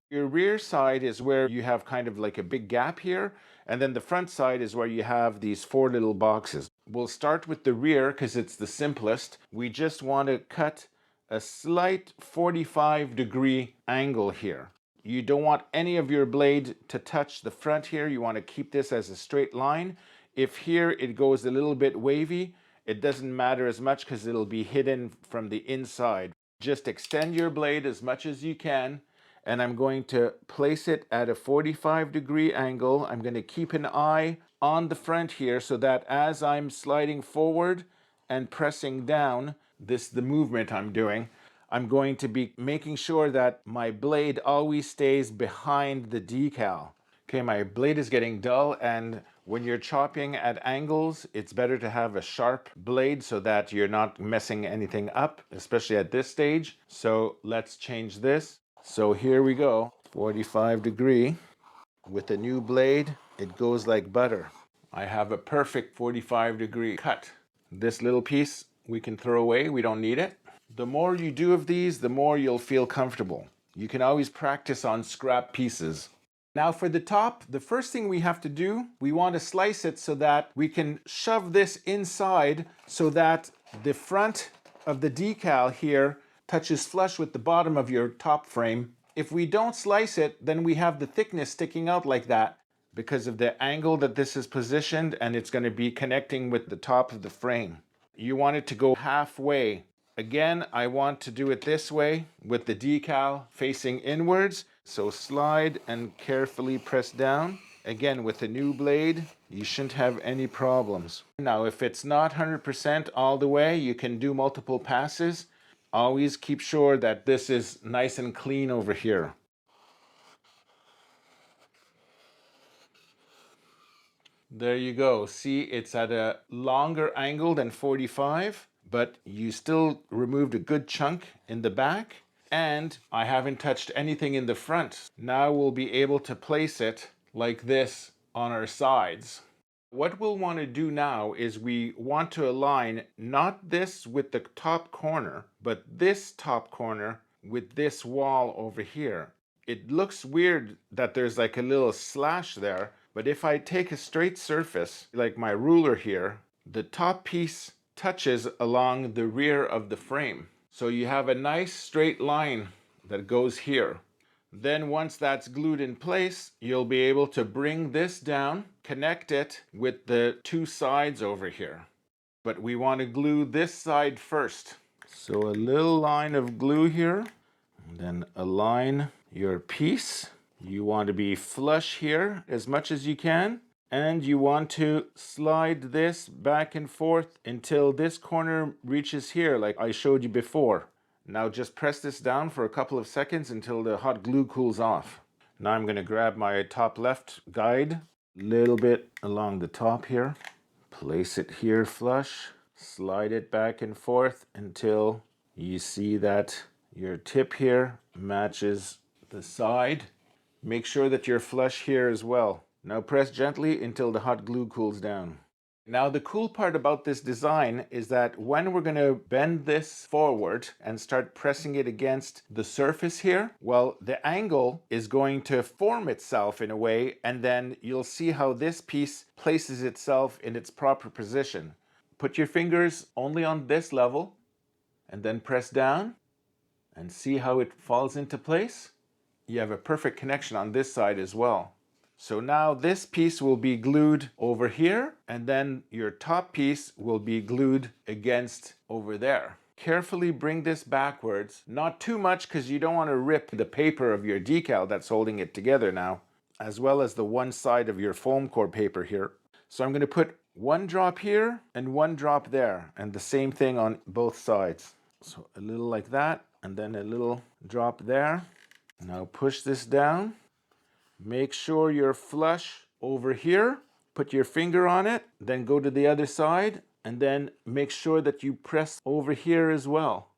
Your rear side is where you have kind of like a big gap here, and then the front side is where you have these 4 little boxes. We'll start with the rear because it's the simplest. We just want to cut a slight 45-degree angle here. You don't want any of your blade to touch the front here. You want to keep this as a straight line. If here it goes a little bit wavy, it doesn't matter as much because it'll be hidden from the inside. Just extend your blade as much as you can, and I'm going to place it at a 45-degree angle. I'm going to keep an eye on the front here so that as I'm sliding forward and pressing down, this is the movement I'm doing, I'm going to be making sure that my blade always stays behind the decal. Okay, my blade is getting dull, and when you're chopping at angles, it's better to have a sharp blade so that you're not messing anything up, especially at this stage. So let's change this. So here we go, 45-degree. With a new blade, it goes like butter. I have a perfect 45-degree cut. This little piece we can throw away, we don't need it. The more you do of these, the more you'll feel comfortable. You can always practice on scrap pieces. Now for the top, the first thing we have to do, we want to slice it so that we can shove this inside so that the front of the decal here touches flush with the bottom of your top frame. If we don't slice it, then we have the thickness sticking out like that because of the angle that this is positioned, and it's going to be connecting with the top of the frame. You want it to go halfway. Again, I want to do it this way with the decal facing inwards. So slide and carefully press down. Again, with the new blade, you shouldn't have any problems. Now, if it's not 100% all the way, you can do multiple passes. Always keep sure that this is nice and clean over here. There you go. See, it's at a longer angle than 45, but you still removed a good chunk in the back, and I haven't touched anything in the front. Now we'll be able to place it like this on our sides. What we'll want to do now is we want to align not this with the top corner, but this top corner with this wall over here. It looks weird that there's like a little slash there, but if I take a straight surface, like my ruler here, the top piece touches along the rear of the frame. So you have a nice straight line that goes here. Then once that's glued in place, you'll be able to bring this down, connect it with the two sides over here. But we want to glue this side first. So a little line of glue here, and then align your piece. You want to be flush here as much as you can, and you want to slide this back and forth until this corner reaches here like I showed you before. Now just press this down for a couple of seconds until the hot glue cools off. Now I'm going to grab my top left guide, a little bit along the top here, place it here flush, slide it back and forth until you see that your tip here matches the side. Make sure that you're flush here as well. Now press gently until the hot glue cools down. Now the cool part about this design is that when we're going to bend this forward and start pressing it against the surface here, well, the angle is going to form itself in a way, and then you'll see how this piece places itself in its proper position. Put your fingers only on this level and then press down and see how it falls into place. You have a perfect connection on this side as well. So now this piece will be glued over here, and then your top piece will be glued against over there. Carefully bring this backwards, not too much because you don't want to rip the paper of your decal that's holding it together now, as well as the one side of your foam core paper here. So I'm going to put one drop here and one drop there, and the same thing on both sides. So a little like that, and then a little drop there. Now push this down. Make sure you're flush over here. Put your finger on it, then go to the other side, and then make sure that you press over here as well.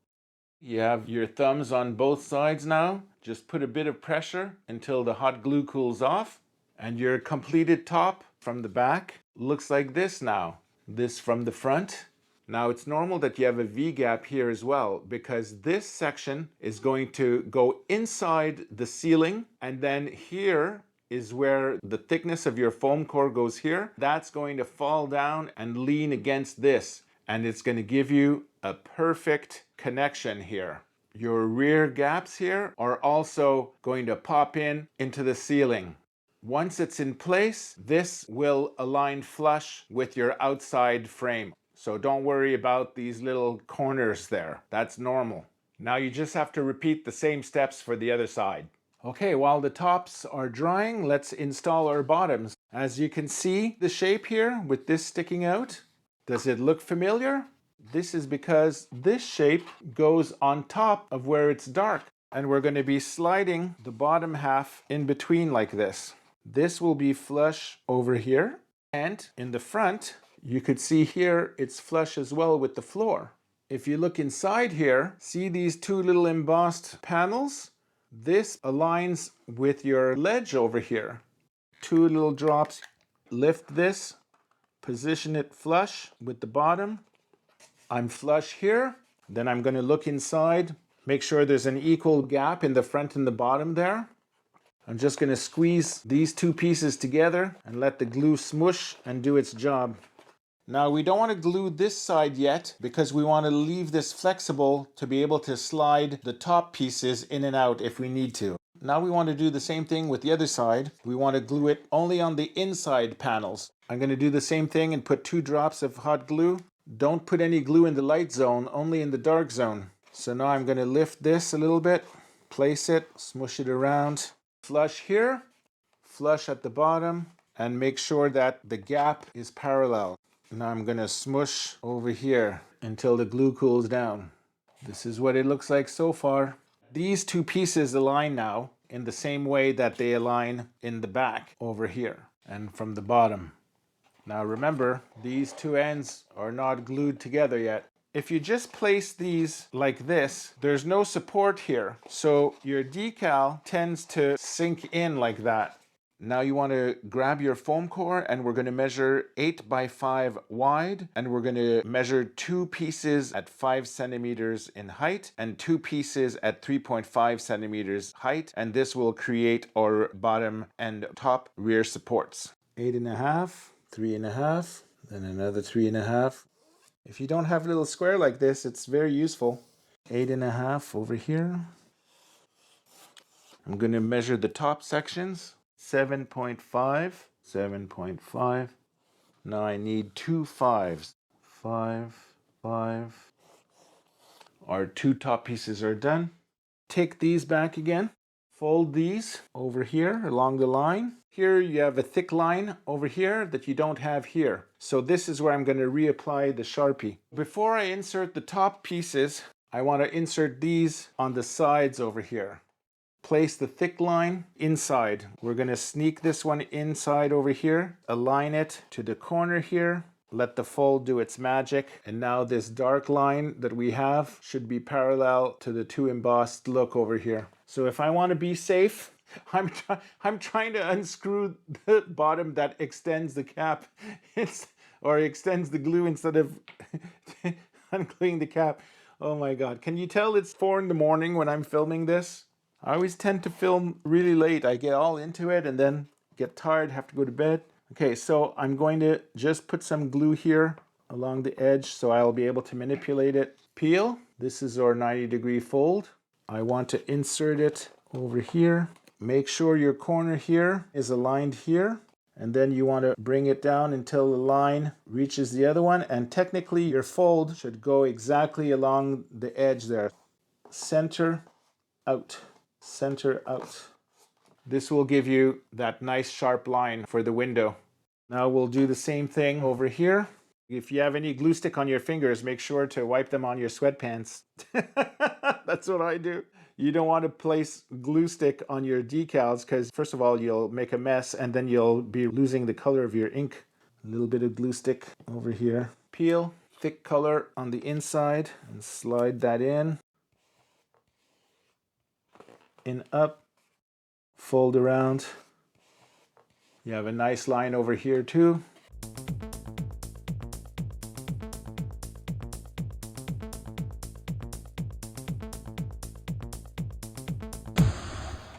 You have your thumbs on both sides now. Just put a bit of pressure until the hot glue cools off, and your completed top from the back looks like this now. This from the front. Now it's normal that you have a V-gap here as well, because this section is going to go inside the ceiling, and then here is where the thickness of your foam core goes here. That's going to fall down and lean against this, and it's going to give you a perfect connection here. Your rear gaps here are also going to pop in into the ceiling. Once it's in place, this will align flush with your outside frame. So don't worry about these little corners there. That's normal. Now you just have to repeat the same steps for the other side. Okay, while the tops are drying, let's install our bottoms. As you can see the shape here with this sticking out. Does it look familiar? This is because this shape goes on top of where it's dark. And we're going to be sliding the bottom half in between like this. This will be flush over here. And in the front, you could see here it's flush as well with the floor. If you look inside here, see these two little embossed panels? This aligns with your ledge over here. Two little drops. Lift this, position it flush with the bottom. I'm flush here. Then I'm going to look inside, make sure there's an equal gap in the front and the bottom there. I'm just going to squeeze these two pieces together and let the glue smush and do its job. Now we don't want to glue this side yet because we want to leave this flexible to be able to slide the top pieces in and out if we need to. Now we want to do the same thing with the other side. We want to glue it only on the inside panels. I'm going to do the same thing and put 2 drops of hot glue. Don't put any glue in the light zone, only in the dark zone. So now I'm going to lift this a little bit, place it, smush it around. Flush here, flush at the bottom, and make sure that the gap is parallel. Now I'm going to smush over here until the glue cools down. This is what it looks like so far. These two pieces align now in the same way that they align in the back over here and from the bottom. Now remember, these two ends are not glued together yet. If you just place these like this, there's no support here. So your decal tends to sink in like that. Now you want to grab your foam core and we're going to measure 8 by 5 wide and we're going to measure 2 pieces at 5 centimeters in height and 2 pieces at 3.5 centimeters height, and this will create our bottom and top rear supports. 8.5, 3.5, then another 3.5. If you don't have a little square like this, it's very useful. 8.5 over here. I'm going to measure the top sections. 7.5, 7.5. Now I need 2 5s. 5, 5. Our 2 top pieces are done. Take these back again. Fold these over here along the line. Here you have a thick line over here that you don't have here. So this is where I'm going to reapply the Sharpie. Before I insert the top pieces, I want to insert these on the sides over here. Place the thick line inside. We're going to sneak this one inside over here, align it to the corner here, let the fold do its magic, and now this dark line that we have should be parallel to the 2 embossed look over here. So if I want to be safe, I'm trying to unscrew the bottom that extends the cap or extends the glue instead of ungluing the cap. Oh my God. Can you tell it's 4 in the morning when I'm filming this? I always tend to film really late. I get all into it and then get tired, have to go to bed. Okay, so I'm going to just put some glue here along the edge so I'll be able to manipulate it. Peel. This is our 90-degree fold. I want to insert it over here. Make sure your corner here is aligned here. And then you want to bring it down until the line reaches the other one. And technically your fold should go exactly along the edge there. Center out. Center out. This will give you that nice sharp line for the window. Now we'll do the same thing over here. If you have any glue stick on your fingers, make sure to wipe them on your sweatpants. That's what I do. You don't want to place glue stick on your decals because first of all, you'll make a mess and then you'll be losing the color of your ink. A little bit of glue stick over here. Peel, thick color on the inside and slide that in. In up, fold around. You have a nice line over here too.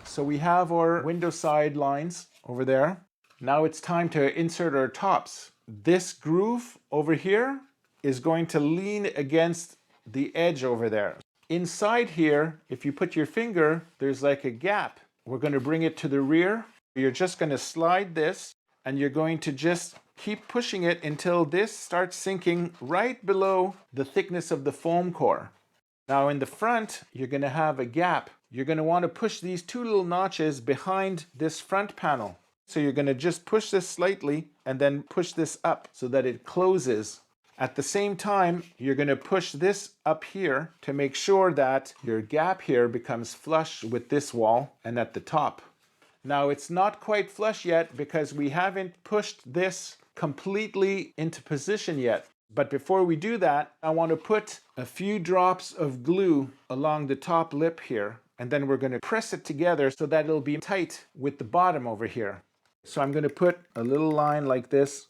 So we have our window side lines over there. Now it's time to insert our tops. This groove over here is going to lean against the edge over there. Inside here, if you put your finger, there's like a gap. We're going to bring it to the rear. You're just going to slide this, and you're going to just keep pushing it until this starts sinking right below the thickness of the foam core. Now in the front, you're going to have a gap. You're going to want to push these two little notches behind this front panel. So you're going to just push this slightly and then push this up so that it closes. At the same time, you're going to push this up here to make sure that your gap here becomes flush with this wall and at the top. Now it's not quite flush yet because we haven't pushed this completely into position yet. But before we do that, I want to put a few drops of glue along the top lip here, and then we're going to press it together so that it'll be tight with the bottom over here. So I'm going to put a little line like this,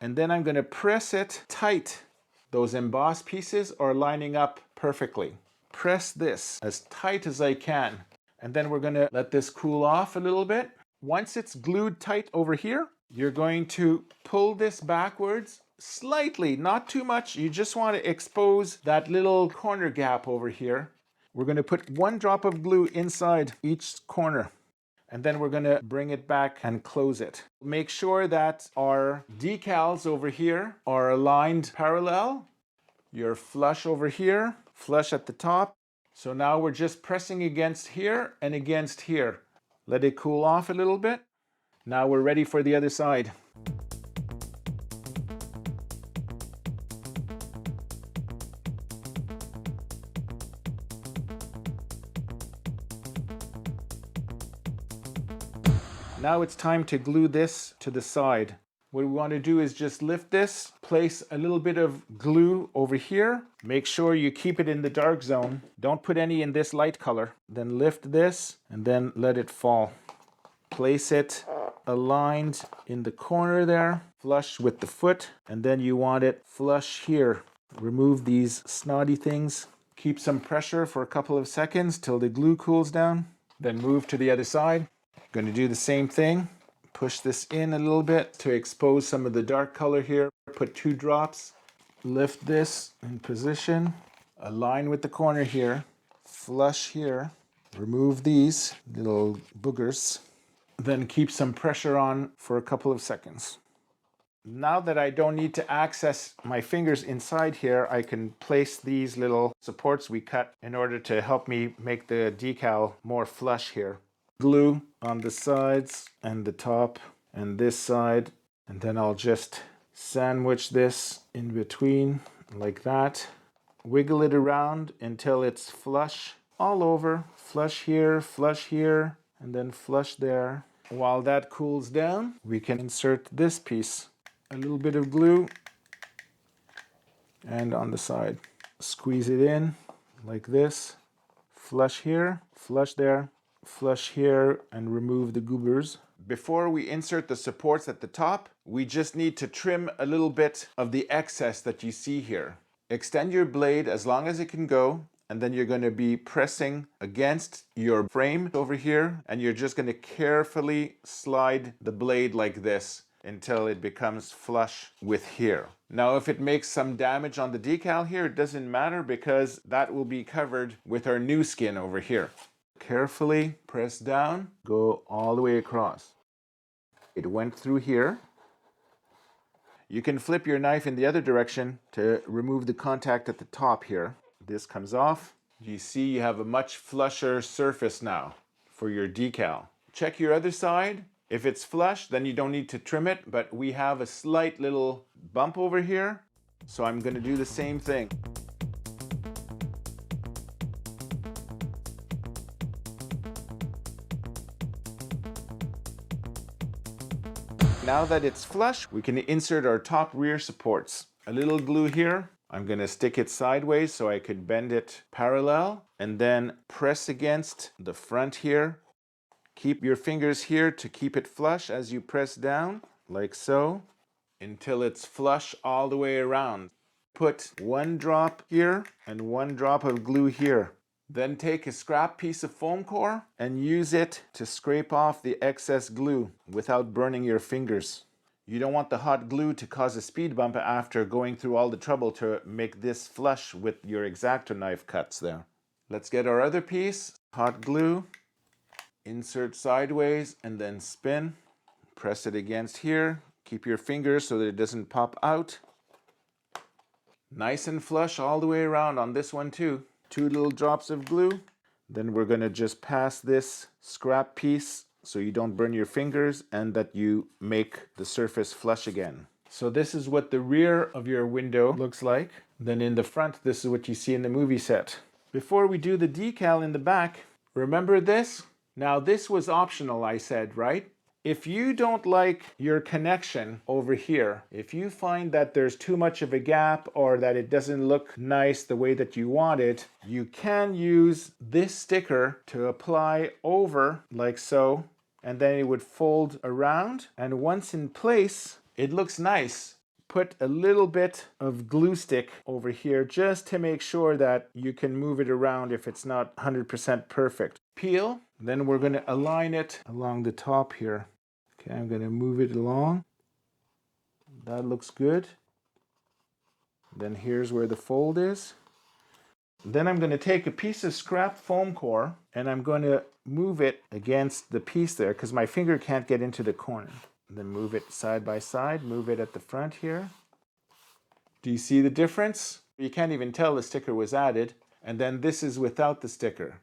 and then I'm going to press it tight. Those embossed pieces are lining up perfectly. Press this as tight as I can, and then we're going to let this cool off a little bit. Once it's glued tight over here, you're going to pull this backwards slightly, not too much. You just want to expose that little corner gap over here. We're going to put 1 drop of glue inside each corner, and then we're going to bring it back and close it. Make sure that our decals over here are aligned parallel. You're flush over here, flush at the top. So now we're just pressing against here and against here. Let it cool off a little bit. Now we're ready for the other side. Now it's time to glue this to the side. What we want to do is just lift this, place a little bit of glue over here. Make sure you keep it in the dark zone. Don't put any in this light color. Then lift this and then let it fall. Place it aligned in the corner there, flush with the foot, and then you want it flush here. Remove these snotty things. Keep some pressure for a couple of seconds till the glue cools down. Then move to the other side. Going to do the same thing. Push this in a little bit to expose some of the dark color here. Put 2 drops. Lift this in position. Align with the corner here. Flush here. Remove these little boogers. Then keep some pressure on for a couple of seconds. Now that I don't need to access my fingers inside here, I can place these little supports we cut in order to help me make the decal more flush here. Glue on the sides and the top and this side, and then I'll just sandwich this in between like that. Wiggle it around until it's flush all over. Flush here, and then flush there. While that cools down, we can insert this piece. A little bit of glue and on the side. Squeeze it in like this. Flush here, flush there. Flush here and remove the goobers. Before we insert the supports at the top, we just need to trim a little bit of the excess that you see here. Extend your blade as long as it can go, and then you're going to be pressing against your frame over here, and you're just going to carefully slide the blade like this until it becomes flush with here. Now, if it makes some damage on the decal here, it doesn't matter because that will be covered with our new skin over here. Carefully press down, go all the way across. It went through here. You can flip your knife in the other direction to remove the contact at the top here. This comes off. You see you have a much flusher surface now for your decal. Check your other side. If it's flush, then you don't need to trim it, but we have a slight little bump over here. So I'm going to do the same thing. Now that it's flush, we can insert our top rear supports. A little glue here. I'm going to stick it sideways so I could bend it parallel, and then press against the front here. Keep your fingers here to keep it flush as you press down, like so, until it's flush all the way around. Put 1 drop here and 1 drop of glue here. Then take a scrap piece of foam core and use it to scrape off the excess glue without burning your fingers. You don't want the hot glue to cause a speed bump after going through all the trouble to make this flush with your X-Acto knife cuts there. Let's get our other piece. Hot glue. Insert sideways and then spin. Press it against here. Keep your fingers so that it doesn't pop out. Nice and flush all the way around on this one too. 2 little drops of glue. Then we're going to just pass this scrap piece so you don't burn your fingers and that you make the surface flush again. So this is what the rear of your window looks like. Then in the front, this is what you see in the movie set. Before we do the decal in the back, remember this? Now this was optional, I said, right? If you don't like your connection over here, if you find that there's too much of a gap or that it doesn't look nice the way that you want it, you can use this sticker to apply over like so, and then it would fold around. And once in place, it looks nice. Put a little bit of glue stick over here just to make sure that you can move it around if it's not 100% perfect. Peel, then we're going to align it along the top here. Okay, I'm going to move it along. That looks good. Then here's where the fold is. Then I'm going to take a piece of scrap foam core and I'm going to move it against the piece there because my finger can't get into the corner. Then move it side by side, move it at the front here. Do you see the difference? You can't even tell the sticker was added. And then this is without the sticker.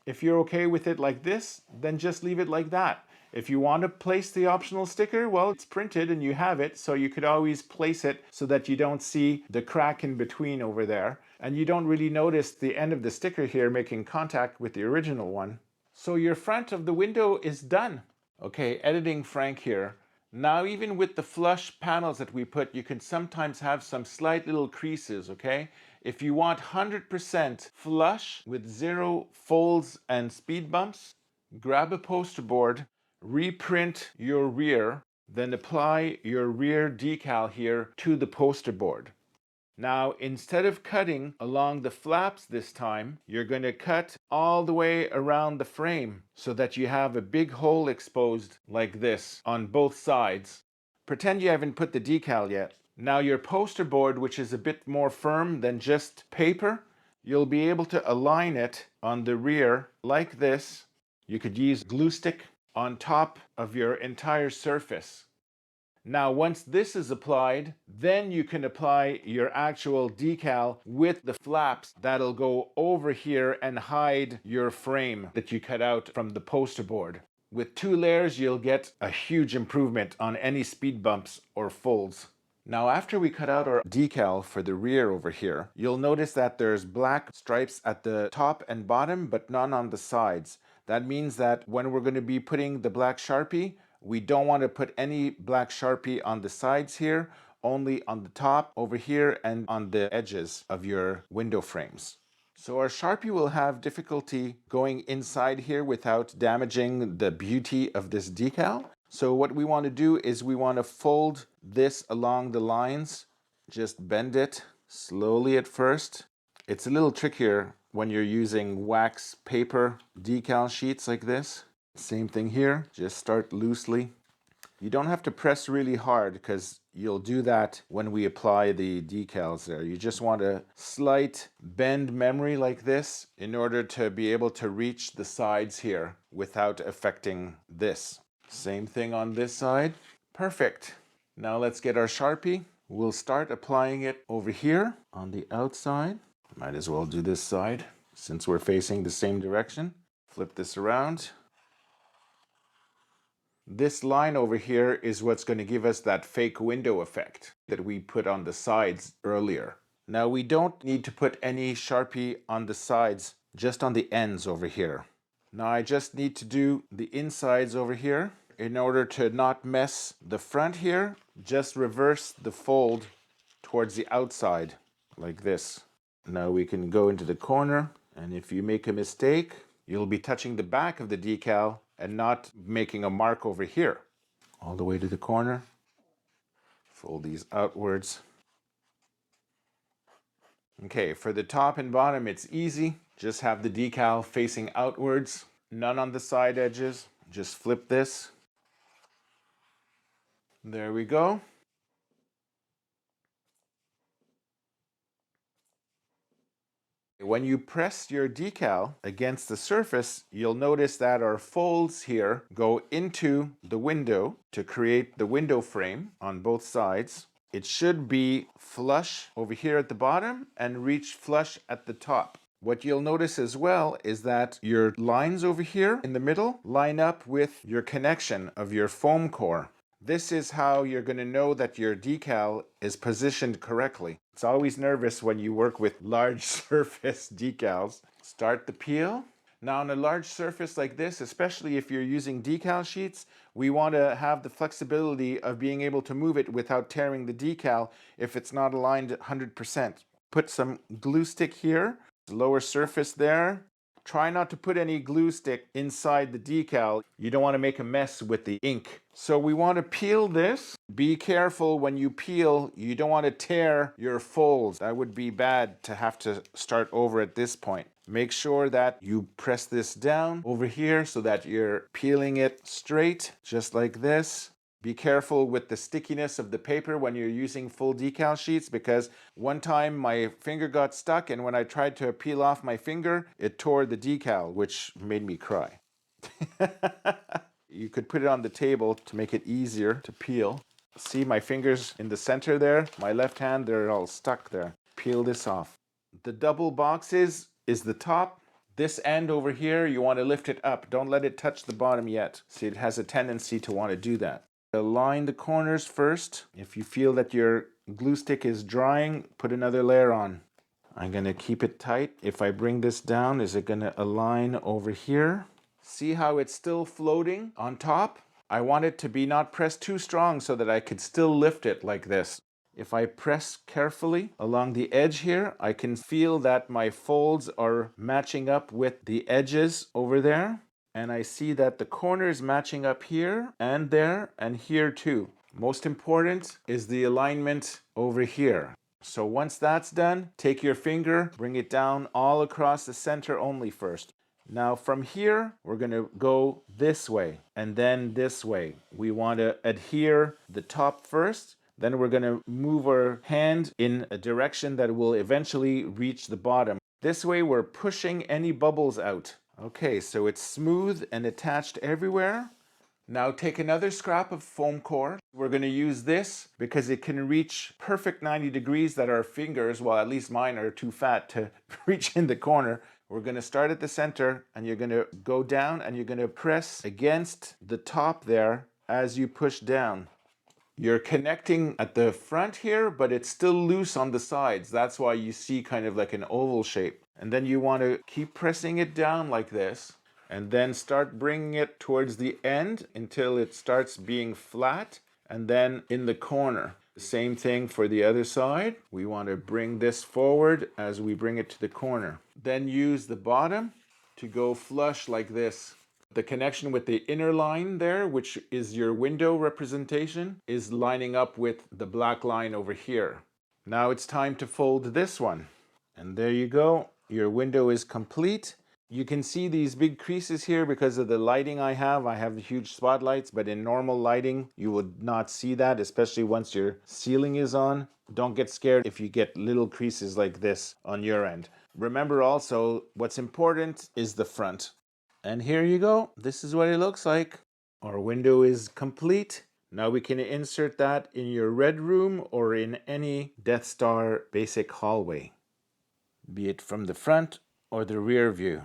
If you're okay with it like this, then just leave it like that. If you want to place the optional sticker, well, it's printed and you have it, so you could always place it so that you don't see the crack in between over there. And you don't really notice the end of the sticker here making contact with the original one. So your front of the window is done. Okay, editing Frank here. Now, even with the flush panels that we put, you can sometimes have some slight little creases, okay? If you want 100% flush with 0 folds and speed bumps, grab a poster board, reprint your rear, then apply your rear decal here to the poster board. Now, instead of cutting along the flaps this time, you're going to cut all the way around the frame so that you have a big hole exposed like this on both sides. Pretend you haven't put the decal yet. Now your poster board, which is a bit more firm than just paper, you'll be able to align it on the rear like this. You could use glue stick on top of your entire surface. Now, once this is applied, then you can apply your actual decal with the flaps that'll go over here and hide your frame that you cut out from the poster board. With 2 layers, you'll get a huge improvement on any speed bumps or folds. Now, after we cut out our decal for the rear over here, you'll notice that there's black stripes at the top and bottom, but none on the sides. That means that when we're going to be putting the black Sharpie, we don't want to put any black Sharpie on the sides here, only on the top over here and on the edges of your window frames. So our Sharpie will have difficulty going inside here without damaging the beauty of this decal. So what we want to do is we want to fold this along the lines, just bend it slowly at first. It's a little trickier when you're using wax paper decal sheets like this. Same thing here, just start loosely. You don't have to press really hard because you'll do that when we apply the decals there. You just want a slight bend memory like this in order to be able to reach the sides here without affecting this. Same thing on this side. Perfect. Now let's get our Sharpie. We'll start applying it over here on the outside. Might as well do this side since we're facing the same direction. Flip this around. This line over here is what's going to give us that fake window effect that we put on the sides earlier. Now we don't need to put any Sharpie on the sides, just on the ends over here. Now I just need to do the insides over here. In order to not mess the front here, just reverse the fold towards the outside like this. Now we can go into the corner, and if you make a mistake, you'll be touching the back of the decal and not making a mark over here. All the way to the corner. Fold these outwards. Okay, for the top and bottom, it's easy. Just have the decal facing outwards, none on the side edges. Just flip this. There we go. When you press your decal against the surface, you'll notice that our folds here go into the window to create the window frame on both sides. It should be flush over here at the bottom and reach flush at the top. What you'll notice as well is that your lines over here in the middle line up with your connection of your foam core. This is how you're going to know that your decal is positioned correctly. It's always nervous when you work with large surface decals. Start the peel. Now on a large surface like this, especially if you're using decal sheets, we want to have the flexibility of being able to move it without tearing the decal if it's not aligned 100%. Put some glue stick here, lower surface there. Try not to put any glue stick inside the decal. You don't want to make a mess with the ink. So we want to peel this. Be careful when you peel. You don't want to tear your folds. That would be bad to have to start over at this point. Make sure that you press this down over here so that you're peeling it straight, just like this. Be careful with the stickiness of the paper when you're using full decal sheets, because one time my finger got stuck and when I tried to peel off my finger, it tore the decal, which made me cry. You could put it on the table to make it easier to peel. See my fingers in the center there? My left hand, they're all stuck there. Peel this off. The double boxes is the top. This end over here, you want to lift it up. Don't let it touch the bottom yet. See, it has a tendency to want to do that. Align the corners first. If you feel that your glue stick is drying, put another layer on. I'm going to keep it tight. If I bring this down, is it going to align over here? See how it's still floating on top? I want it to be not pressed too strong so that I could still lift it like this. If I press carefully along the edge here, I can feel that my folds are matching up with the edges over there. And I see that the corner is matching up here and there and here too. Most important is the alignment over here. So once that's done, take your finger, bring it down all across the center only first. Now from here, we're going to go this way and then this way. We want to adhere the top first. Then we're going to move our hand in a direction that will eventually reach the bottom. This way we're pushing any bubbles out. Okay, so it's smooth and attached everywhere. Now take another scrap of foam core. We're going to use this because it can reach perfect 90 degrees that our fingers, well at least mine, are too fat to reach in the corner. We're going to start at the center and you're going to go down and you're going to press against the top there as you push down. You're connecting at the front here, but it's still loose on the sides. That's why you see kind of like an oval shape. And then you want to keep pressing it down like this, and then start bringing it towards the end until it starts being flat, and then in the corner. The same thing for the other side. We want to bring this forward as we bring it to the corner. Then use the bottom to go flush like this. The connection with the inner line there, which is your window representation, is lining up with the black line over here. Now it's time to fold this one. And there you go. Your window is complete. You can see these big creases here because of the lighting I have. I have huge spotlights, but in normal lighting, you would not see that, especially once your ceiling is on. Don't get scared if you get little creases like this on your end. Remember also, what's important is the front. And here you go. This is what it looks like. Our window is complete. Now we can insert that in your red room or in any Death Star basic hallway, be it from the front or the rear view.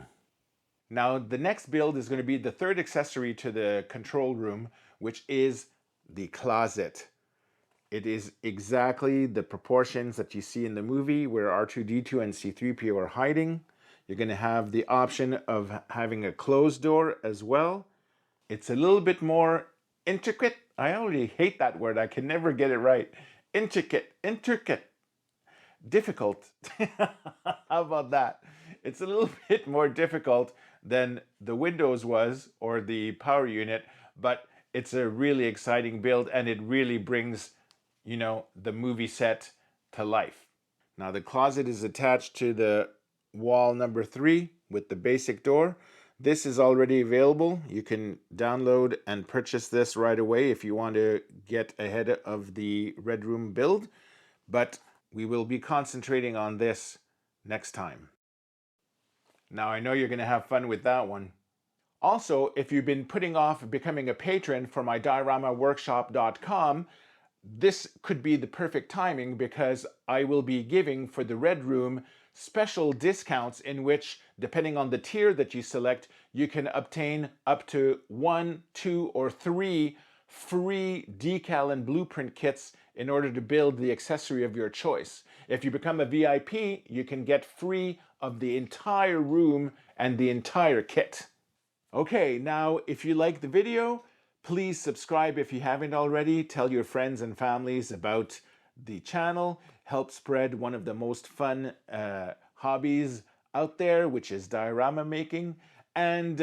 Now the next build is going to be the third accessory to the control room, which is the closet. It is exactly the proportions that you see in the movie where R2-D2 and C-3PO are hiding. You're going to have the option of having a closed door as well. It's a little bit more intricate. I already hate that word. I can never get it right. Intricate. Difficult. How about that? It's a little bit more difficult than the Windows was or the power unit, but it's a really exciting build and it really brings, the movie set to life. Now the closet is attached to the wall number 3 with the basic door. This is already available. You can download and purchase this right away if you want to get ahead of the Red Room build, but we will be concentrating on this next time. Now I know you're going to have fun with that one. Also, if you've been putting off becoming a patron for my dioramaworkshop.com, this could be the perfect timing because I will be giving for the Red Room special discounts in which, depending on the tier that you select, you can obtain up to 1, 2, or 3 free decal and blueprint kits in order to build the accessory of your choice. If you become a VIP, you can get free of the entire room and the entire kit. Okay, now if you like the video, please subscribe if you haven't already. Tell your friends and families about the channel. Help spread one of the most fun hobbies out there, which is diorama making. And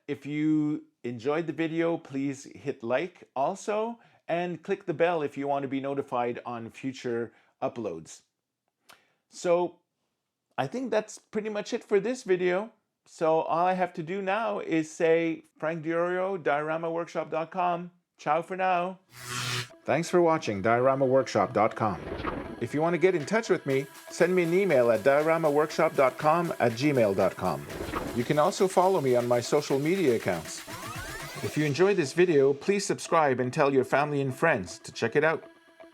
if you enjoyed the video, please hit like also and click the bell if you want to be notified on future uploads. So I think that's pretty much it for this video. So all I have to do now is say Frank Diorio, dioramaworkshop.com. Ciao for now. Thanks for watching dioramaworkshop.com. If you want to get in touch with me, send me an email at dioramaworkshop.com@gmail.com. You can also follow me on my social media accounts. If you enjoyed this video, please subscribe and tell your family and friends to check it out.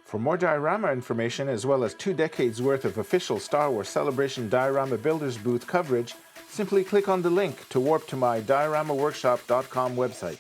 For more diorama information, as well as 2 decades worth of official Star Wars Celebration Diorama Builders booth coverage, simply click on the link to warp to my dioramaworkshop.com website.